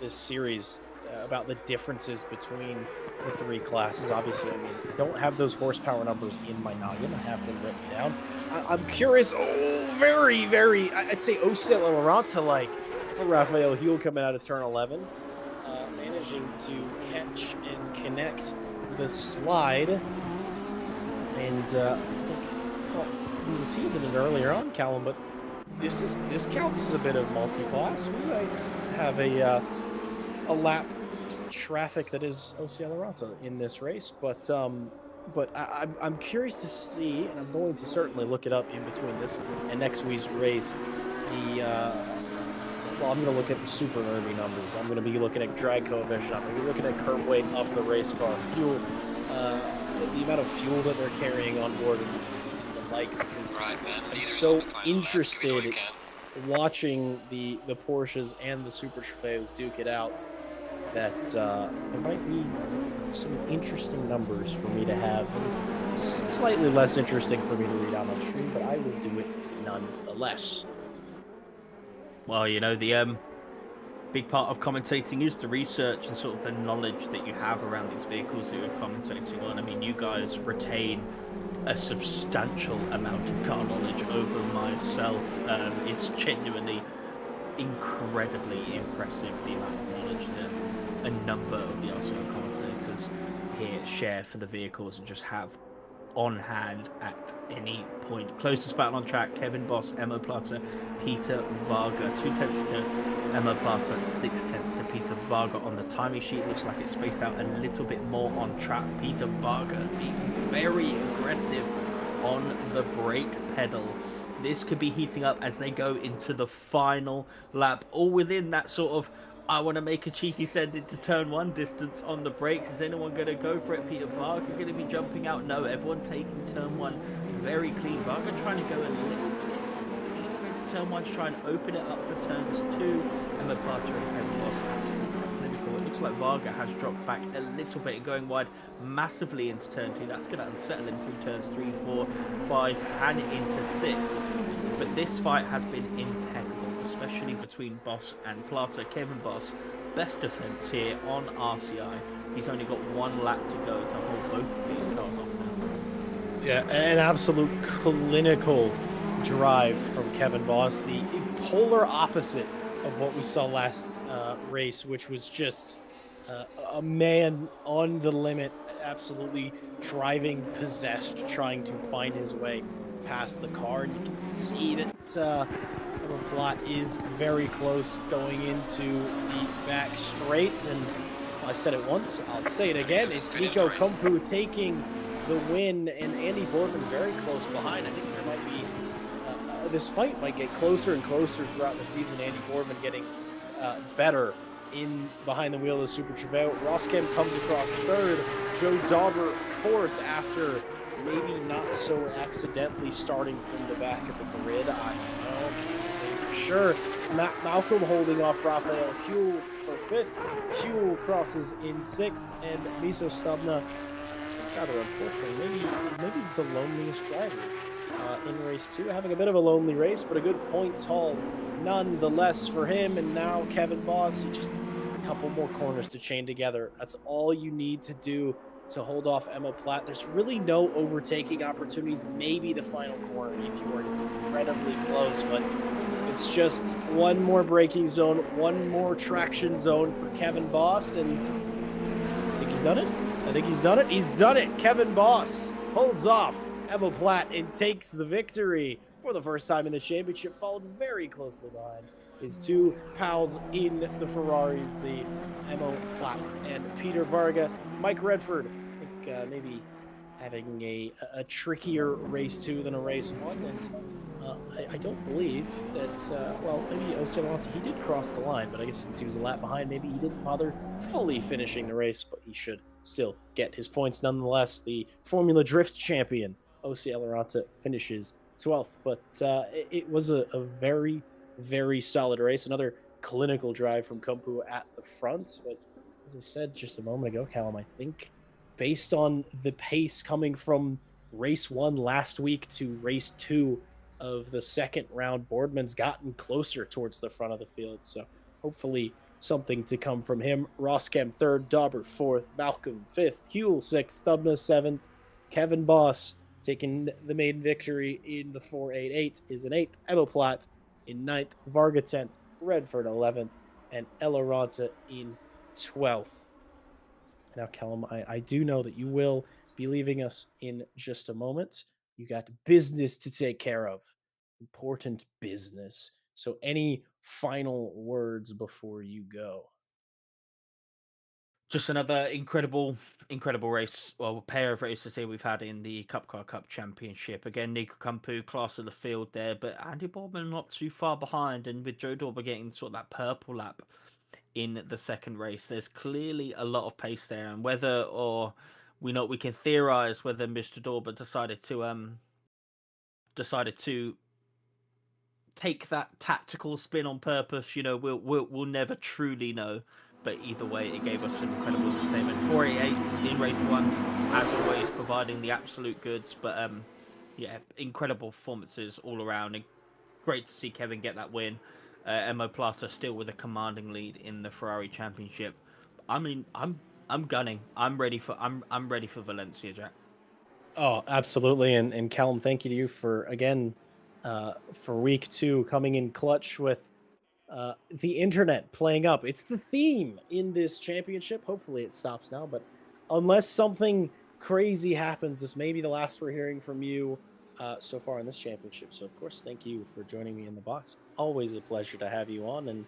this series about the differences between the three classes. Obviously, I mean, I don't have those horsepower numbers in my noggin. I have them written down. I'm curious. Oh, very, very. I'd say OCL Aranta like for Raphael Huell coming out of turn 11, managing to catch and connect the slide. And I think, well, we were teasing it earlier on, Callum, but this counts as a bit of multi-class. We might have a lap traffic that is OCL Aranta in this race, but I'm curious to see, and I'm going to certainly look it up in between this and next week's race. Well, I'm going to look at the super early numbers. I'm going to be looking at drag coefficient. I'm going to be looking at curb weight of the race car, fuel, the amount of fuel that they're carrying on board, and the like, because I'm so interested in watching the Porsches and the Super Trofeos duke it out that there might be some interesting numbers for me to have, and slightly less interesting for me to read out on stream, but I will do it nonetheless. Well, you know, the big part of commentating is the research and sort of the knowledge that you have around these vehicles that you're commentating on. I mean, you guys retain a substantial amount of car knowledge over myself. It's genuinely incredibly impressive, the amount of knowledge that a number of the RCI commentators here share for the vehicles and just have on hand at any point. Closest battle on track, Kevin Boss, Emma Plata, Peter Varga. 2/10 to Emma Plata, 6/10 to Peter Varga. On the timing sheet, looks like it's spaced out a little bit more on track. Peter Varga being very aggressive on the brake pedal. This could be heating up as they go into the final lap, all within that sort of I want to make a cheeky send into turn 1 distance on the brakes. Is anyone going to go for it? Peter Varga going to be jumping out? No, everyone taking turn 1 very clean. Varga trying to go a little bit deeper into turn 1 to try and open it up for turns 2. Emma Plata and Kevin Boss absolutely clinical. It looks like Varga has dropped back a little bit and going wide massively into turn 2. That's going to unsettle him through turns 3, 4, 5 and into 6. But this fight has been impeccable, especially between Boss and Plata. Kevin Boss, best defense here on RCI. He's only got 1 lap to go to hold both of these cars off now. Yeah, an absolute clinical drive from Kevin Boss, the polar opposite of what we saw last race, which was just a man on the limit, absolutely driving possessed, trying to find his way past the car. And you can see that the plot is very close going into the back straights, and I said it once, I'll say it again, it's Nico Kumpu taking the win, and Andy Boardman very close behind. I think there might be this fight might get closer and closer throughout the season. Andy Boardman getting better in behind the wheel of the Super Trofeo. Ross Kemp comes across 3rd, Joe Dauber 4th after maybe not so accidentally starting from the back of the grid. I don't know, can't say for sure. Malcolm holding off Raphael Huell for 5th. Huell crosses in 6th, and Miso Stubna, rather unfortunately, maybe the loneliest driver in race 2, having a bit of a lonely race, but a good points haul nonetheless for him. And now Kevin Boss, just a couple more corners to chain together. That's all you need to do to hold off Emma Platt. There's really no overtaking opportunities, maybe the final corner if you were incredibly close, but it's just one more braking zone, one more traction zone for Kevin Boss, and I think he's done it. He's done it. Kevin Boss holds off Emma Platt and takes the victory for the first time in the championship, followed very closely behind his 2 pals in the Ferraris, the Emma Platt and Peter Varga. Mike Redford, I think maybe having a trickier race 2 than a race 1, and I don't believe that, well, maybe Oceanante, he did cross the line, but I guess since he was a lap behind, maybe he didn't bother fully finishing the race, but he should still get his points nonetheless. The Formula Drift champion, OCL Aranta, finishes 12th, but it was a very, very solid race. Another clinical drive from Kumpu at the front, but as I said just a moment ago, Callum, I think based on the pace coming from race 1 last week to race 2 of the second round, Boardman's gotten closer towards the front of the field, so hopefully something to come from him. Ross Kemp 3rd, Dauber 4th, Malcolm 5th, Huell 6th, Stubna 7th, Kevin Boss taking the maiden victory in the 488 is in 8th, Emma Platt in 9th, Varga 10th, Redford 11th, and Elaranta in 12th. Now, Callum, I do know that you will be leaving us in just a moment. You got business to take care of, important business. So, any final words before you go? Just another incredible race. Well, pair of races here we've had in the Cup Car Cup Championship. Again, Nico Kumpu, class of the field there, but Andy Bobbin not too far behind. And with Joe Dorber getting sort of that purple lap in the second race, there's clearly a lot of pace there. And whether or we can theorize whether Mr. Dorber decided to take that tactical spin on purpose. We'll never truly know. But either way, it gave us some incredible entertainment. 488 in race one, as always, providing the absolute goods. But yeah, incredible performances all around. And great to see Kevin get that win. Emo Plata still with a commanding lead in the Ferrari Championship. I mean, I'm gunning. I'm ready for Valencia, Jack. Oh, absolutely. And Callum, thank you to you for again for week two coming in clutch with the internet playing up. It's the theme in this championship. Hopefully it stops now, but unless something crazy happens, this may be the last we're hearing from you so far in this championship. So of course, thank you for joining me in the box. Always a pleasure to have you on. And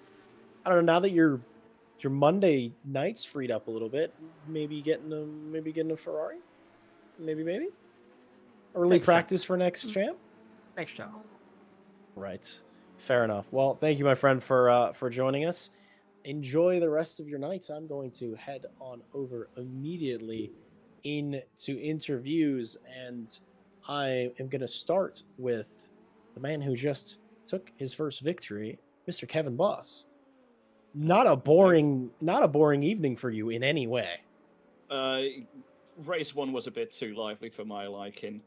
I don't know, now that your Monday nights freed up a little bit, maybe getting a Ferrari? Maybe? Early Next chat. practice for next champ? Next chat. Right. Fair enough. Well, thank you, my friend, for joining us. Enjoy the rest of your nights. I'm going to head on over immediately into interviews, and I am going to start with the man who just took his first victory, Mr. Kevin Boss. Hello. Not a boring evening for you in any way. Uh, Race one was a bit too lively for my liking.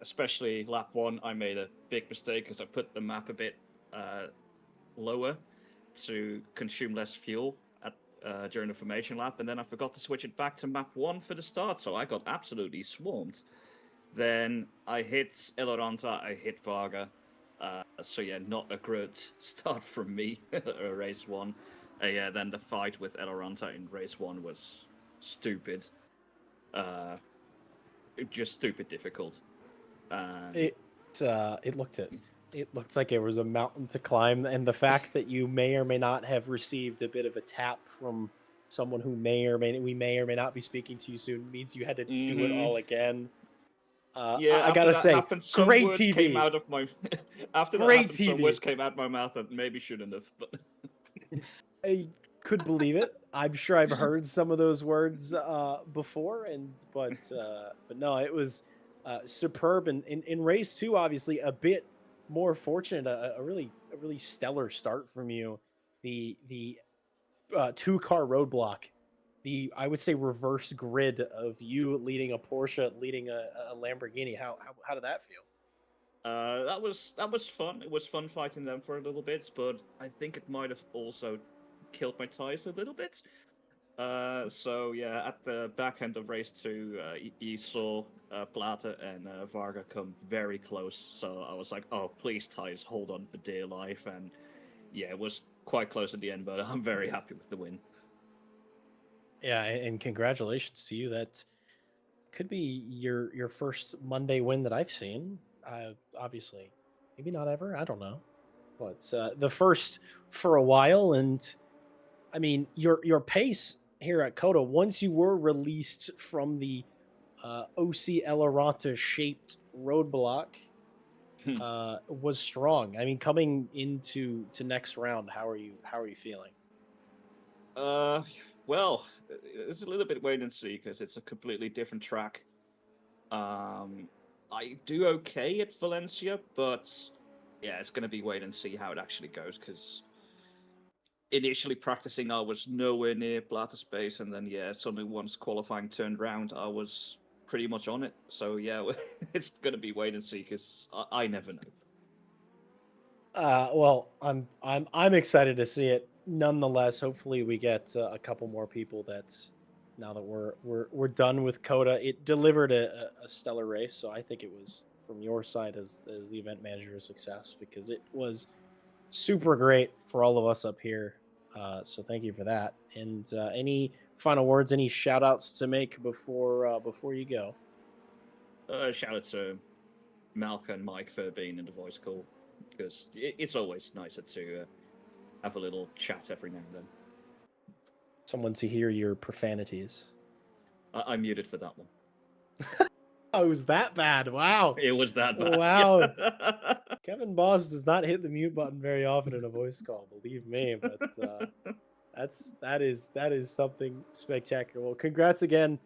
Especially lap one, I made a big mistake because I put the map a bit uh, lower to consume less fuel during the formation lap, and then I forgot to switch it back to map one for the start, so I got absolutely swarmed. Then I hit Eloranta, I hit Varga. So yeah, not a good start from me, race one. Yeah, then the fight with Eloranta in race one was stupid. Uh, just stupid difficult. And It it looked like it was a mountain to climb, and the fact that you may or may not have received a bit of a tap from someone who may or may not be speaking to you soon means you had to do it hmm all again. yeah, I after gotta that say, happened, some great words came TV, out of my. After that great happened, some words TV. came out my mouth that maybe shouldn't have. But I could believe it. I'm sure I've heard some of those words before, but no, it was superb. And in race two, obviously a bit more fortunate, a really stellar start from you. The two car roadblock, the I would say reverse grid of you leading a Porsche, leading a Lamborghini. How did that feel? that was fun. It was fun fighting them for a little bit, but I think it might have also killed my tires a little bit. So yeah, at the back end of race two, you saw Plata and Varga come very close. So I was like, "Oh, please, tires, hold on for dear life!" And yeah, it was quite close at the end, but I'm very happy with the win. Yeah, and congratulations to you. That could be your first Monday win that I've seen. Obviously, maybe not ever. I don't know, but the first for a while. And I mean, your pace here at COTA once you were released from the OC Elaranta shaped roadblock was strong. I mean, coming into next round, how are you feeling? uh, well, it's a little bit wait and see because it's a completely different track. Um, I do okay at Valencia, but yeah, it's going to be wait and see how it actually goes because initially practicing, I was nowhere near Plata space, and then yeah, suddenly once qualifying turned round, I was pretty much on it. So yeah, it's gonna be wait and see because I never know. Well, I'm excited to see it. Nonetheless, hopefully we get a couple more people. That's now that we're done with Coda. It delivered a stellar race, so I think it was from your side as the event manager a success because it was super great for all of us up here. So thank you for that. And any final words, any shout outs to make before you go? Shout out to Malcolm and Mike for being in the voice call because it's always nicer to have a little chat every now and then. Someone to hear your profanities. I'm muted for that one. Oh, it was that bad. Wow. It was that bad. Wow. Yeah. Kevin Boss does not hit the mute button very often in a voice call, believe me. But that is something spectacular. Well, congrats again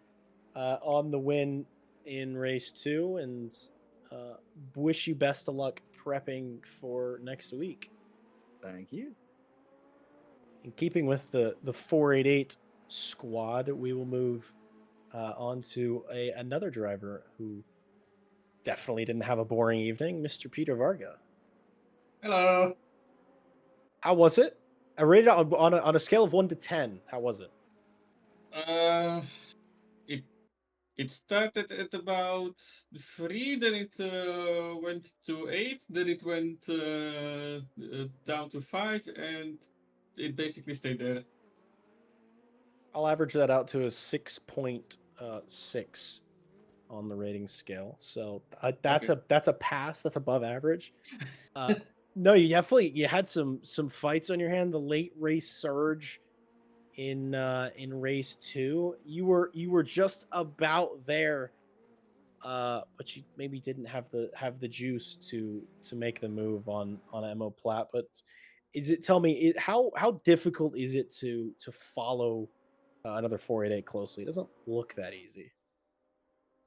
on the win in race 2, and uh, wish you best of luck prepping for next week. Thank you. In keeping with the 488 squad, we will move on to another driver who definitely didn't have a boring evening, Mr. Peter Varga. Hello. How was it? I rated it on a scale of 1 to 10. How was it? Uh, it it started at about 3, then it went to 8, then it went down to 5, and it basically stayed there. I'll average that out to a 6.6 on the rating scale. So that's Okay. that's a pass. That's above average. No, you had some fights on your hand. The late race surge in race 2, you were just about there, but you maybe didn't have the juice to make the move on Emo Plat. But tell me, how difficult is it to follow another 488 closely? It doesn't look that easy.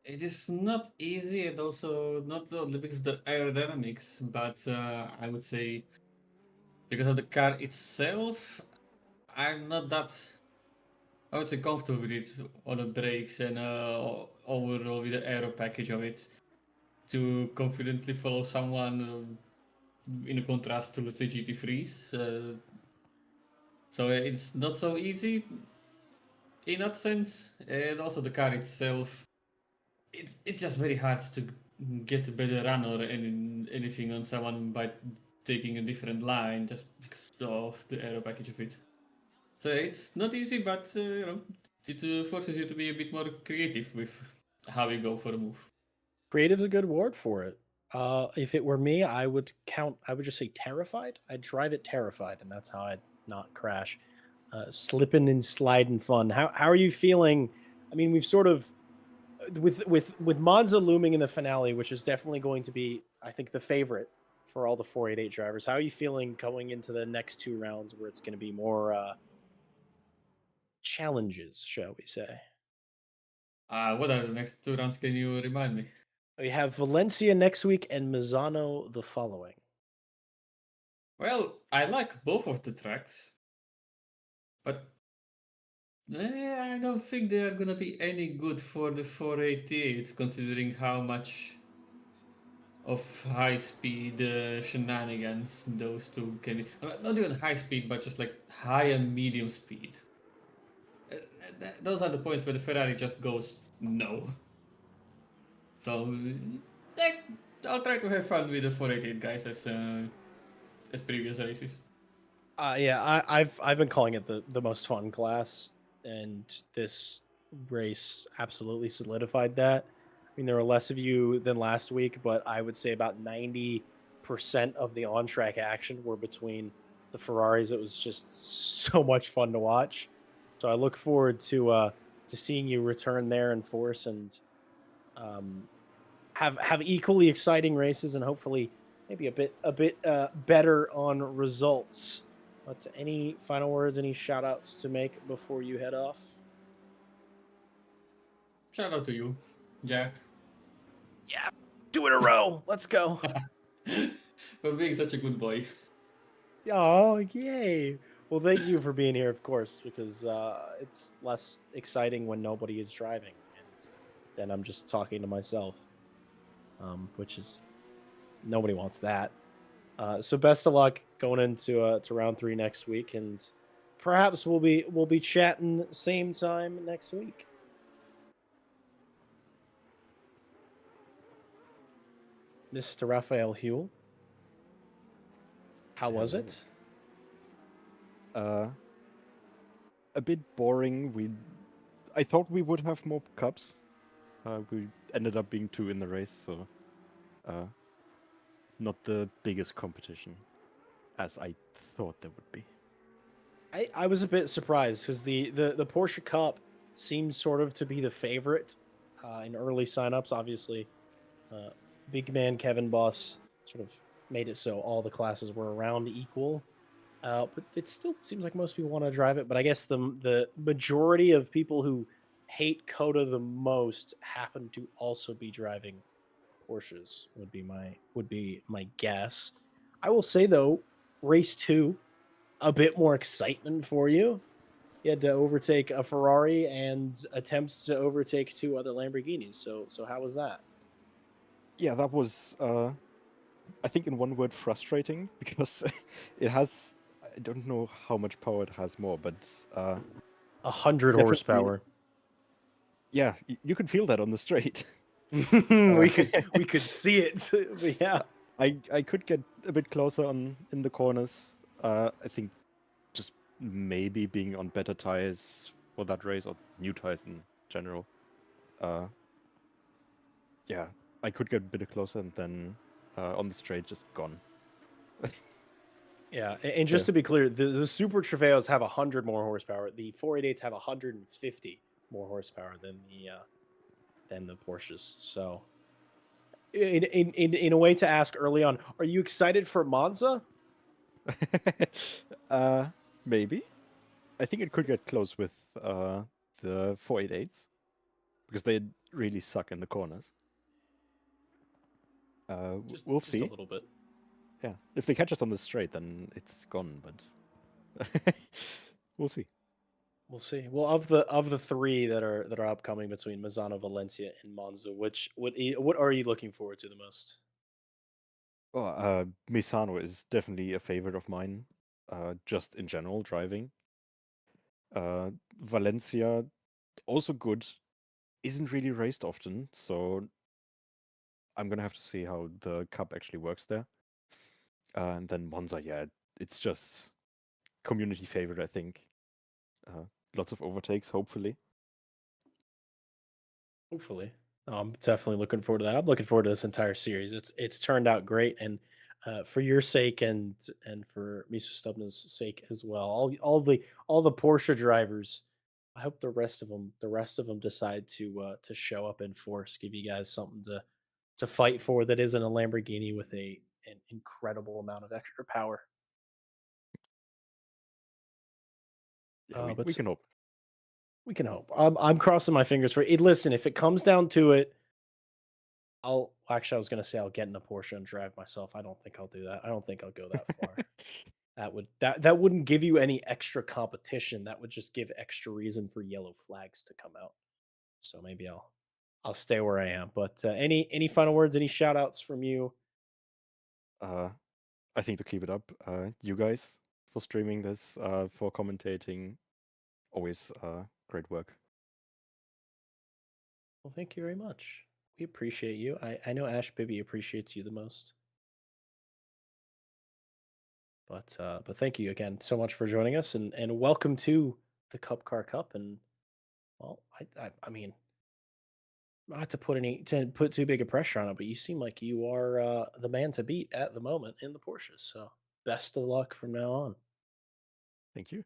It is not easy, and also not only because of the aerodynamics, but I would say because of the car itself, I'm not that, I would say, comfortable with it on the brakes and overall with the aero package of it to confidently follow someone in a contrast to, let's say, GT3s. So it's not so easy in that sense, and also the car itself, it's just very hard to get a better run or anything on someone by taking a different line just because of the aero package of it. So it's not easy, but it forces you to be a bit more creative with how you go for a move. Creative's a good word for it. If it were me, I would just say terrified. I'd drive it terrified, and that's how I'd not crash. Slipping and sliding fun. How are you feeling? I mean, we've sort of with Monza looming in the finale, which is definitely going to be, I think, the favorite for all the 488 drivers. How are you feeling going into the next 2 rounds, where it's going to be more challenges, shall we say? What are the next 2 rounds? Can you remind me? We have Valencia next week and Misano the following. Well, I like both of the tracks, but I don't think they are gonna be any good for the 488, considering how much of high speed shenanigans those two can. Not even high speed, but just like high and medium speed. Those are the points where the Ferrari just goes no. So I'll try to have fun with the 488 guys as previous races. Yeah, I've been calling it the most fun class, and this race absolutely solidified that. I mean, there were less of you than last week, but I would say about 90% of the on-track action were between the Ferraris. It was just so much fun to watch. So I look forward to seeing you return there in force, and um, have equally exciting races, and hopefully maybe a bit better on results. But any final words, any shout outs to make before you head off? Shout out to you, Jack, Yeah, 2 in a row. Let's go. for being such a good boy. Oh, yay. Well, thank you for being here, of course, because it's less exciting when nobody is driving, and then I'm just talking to myself, which is, nobody wants that. So best of luck going into to round 3 next week, and perhaps we'll be chatting same time next week. Mr. Raphael Huell. How was it? Uh, a bit boring. I thought we would have more cups. We ended up being 2 in the race, so uh, not the biggest competition as I thought there would be. I was a bit surprised because the Porsche Cup seems sort of to be the favorite in early signups. Obviously, uh, big man Kevin Boss sort of made it so all the classes were around equal. But it still seems like most people want to drive it. But I guess the majority of people who hate Coda the most happen to also be driving Porsches. Would be my guess. I will say though, race two, a bit more excitement for you. You had to overtake a Ferrari and attempt to overtake two other Lamborghinis. So how was that? Yeah, that was, I think, in one word, frustrating because it has. I don't know how much power it has more, but 100 definitely. horsepower. Yeah, you could feel that on the straight. we Uh, could see it. But yeah. I could get a bit closer in the corners. I think just maybe being on better tires for that race or new tires in general. Uh, yeah, I could get a bit closer and then on the straight just gone. Yeah, and Yeah. just to be clear, the Super Trofeos have 100 more horsepower. The 488s have 150 more horsepower than the Porsches. So, in a way to ask early on, are you excited for Monza? uh, maybe. I think it could get close with the 488s because they really suck in the corners. We'll Just a see. little bit. Yeah, if they catch us on the straight, then it's gone. But we'll see. We'll see. Well, of the three that are upcoming between Misano, Valencia, and Monza, what are you looking forward to the most? Oh, Misano is definitely a favorite of mine. Just in general, driving. Uh, Valencia also good. Isn't really raced often, so I'm gonna have to see how the cup actually works there. And then Monza, yeah, it's just community favorite, I think. Uh, Lots of overtakes, hopefully. Hopefully. I'm definitely looking forward to that. I'm looking forward to this entire series. It's turned out great, and for your sake and for Misa Stubna's sake as well. All the Porsche drivers. I hope the rest of them decide to show up in force, give you guys something to fight for that isn't a Lamborghini with an incredible amount of extra power. Yeah, we, But we can hope. we can hope. I'm crossing my fingers for it. Listen, if it comes down to it, I was gonna say I'll get in a Porsche and drive myself. I don't think I'll do that. I don't think I'll go that far. That wouldn't give you any extra competition. That would just give extra reason for yellow flags to come out. So maybe I'll stay where I am. But any final words, any shout outs from you? uh, I think to keep it up, you guys for streaming this, for commentating, always great work. Well, thank you very much. We appreciate you. I know Ash Bibby appreciates you the most. But thank you again so much for joining us and welcome to the Cup Car Cup. And well, I mean, not to put too big a pressure on it, but you seem like you are the man to beat at the moment in the Porsches. So best of luck from now on. Thank you.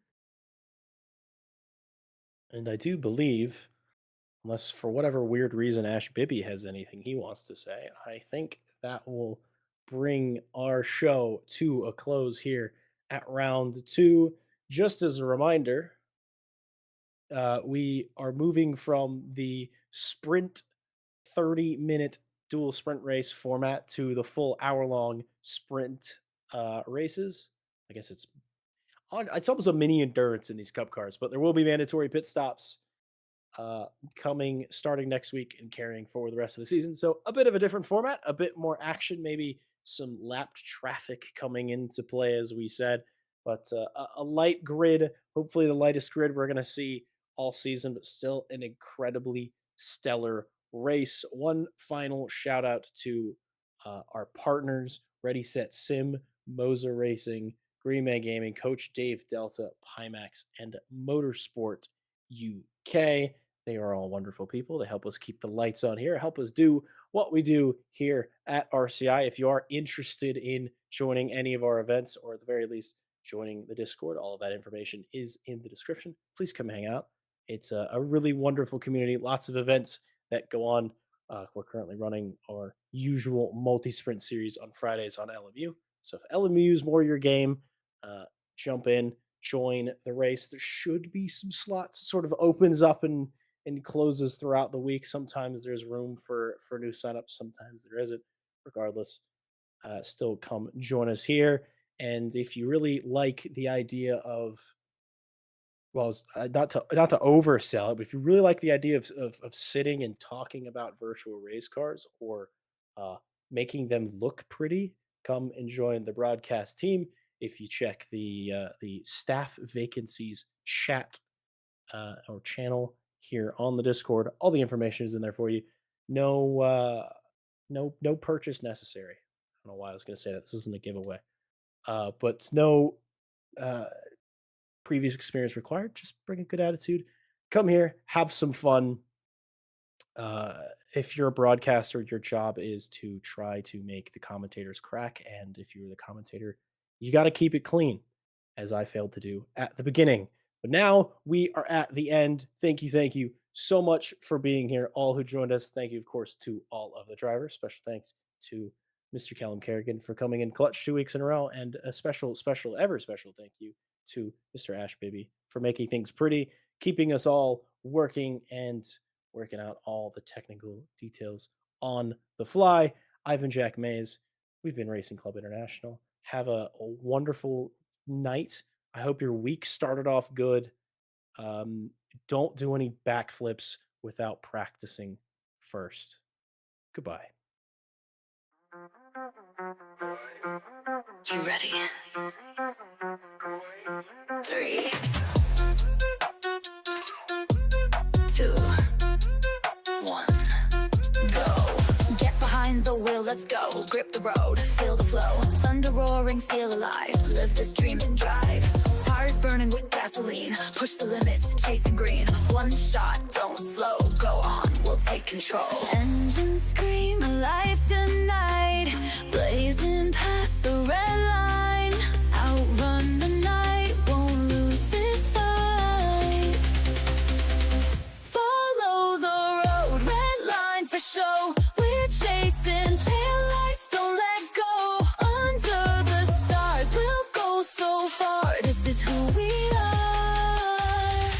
And I do believe, unless for whatever weird reason Ash Bibby has anything he wants to say, I think that will bring our show to a close here at round two. Just as a reminder, we are moving from the sprint 30-minute dual sprint race format to the full hour-long sprint races. I guess it's almost a mini endurance in these cup cars, but there will be mandatory pit stops uh, coming starting next week and carrying forward the rest of the season. So a bit of a different format, a bit more action, maybe some lapped traffic coming into play, as we said, but a light grid, hopefully the lightest grid we're going to see all season, but still an incredibly stellar race. One final shout out to our partners, Ready Set Sim, Moser Racing, Green Man Gaming, Coach Dave Delta, Pimax, and Motorsport UK. They are all wonderful people. They help us keep the lights on here, help us do what we do here at RCI. If you are interested in joining any of our events, or at the very least, joining the Discord, all of that information is in the description. Please come hang out. It's a really wonderful community, lots of events that go on. We're currently running our usual multi-sprint series on Fridays on LMU. So if LMU is more your game, jump in, join the race. There should be some slots. It sort of opens up and closes throughout the week. Sometimes there's room for new signups. Sometimes there isn't. Regardless, still come join us here. And if you really like the idea of, well, not to oversell it, but if you really like the idea of sitting and talking about virtual race cars, or uh, making them look pretty, come and join the broadcast team. If you check the staff vacancies chat or channel here on the Discord, all the information is in there for you. No purchase necessary. I don't know why I was going to say that. This isn't a giveaway, but no uh, previous experience required. Just bring a good attitude. Come here, have some fun. If you're a broadcaster, your job is to try to make the commentators crack. And if you're the commentator, you got to keep it clean, as I failed to do at the beginning. But now we are at the end. Thank you so much for being here, all who joined us. Thank you, of course, to all of the drivers. Special thanks to Mr. Callum Kerrigan for coming in clutch 2 weeks in a row. And a special thank you to Mr. Ashbaby for making things pretty, keeping us all working and working out all the technical details on the fly. I've been Jack Mays. We've been Racing Club International. Have a wonderful night. I hope your week started off good. Don't do any backflips without practicing first. Goodbye. You ready? 3, 2, 1, go. Get behind the wheel, let's go. Grip the road, feel the flow. Thunder roaring, steel alive. Live this dream and drive. Tires burning with gasoline. Push the limits, chasing green. One shot, don't slow. Go on, we'll take control. Engines scream alive tonight. Blazing past the red line. Outrun the night, won't lose this fight. Follow the road, red line for show. We're chasing taillights, don't let go. Under the stars, we'll go so far. This is who we are.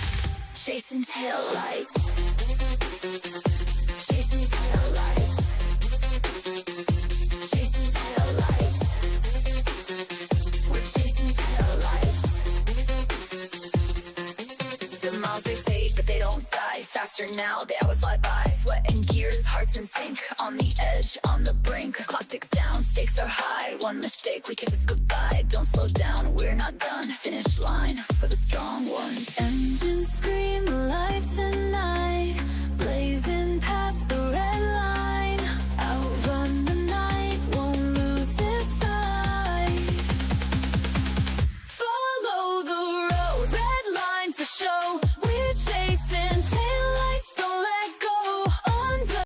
Chasing taillights. Chasing taillights. Chasing taillights. We're chasing taillights. The miles they fade, but they don't die. Faster now, the hours fly by. Sweat and gears, hearts in sync. On the edge, on the brink. Clock ticks down, stakes are high. One mistake, we kiss us goodbye. Don't slow down, we're not done. Finish line for the strong ones. Engines scream alive tonight. Blazing past the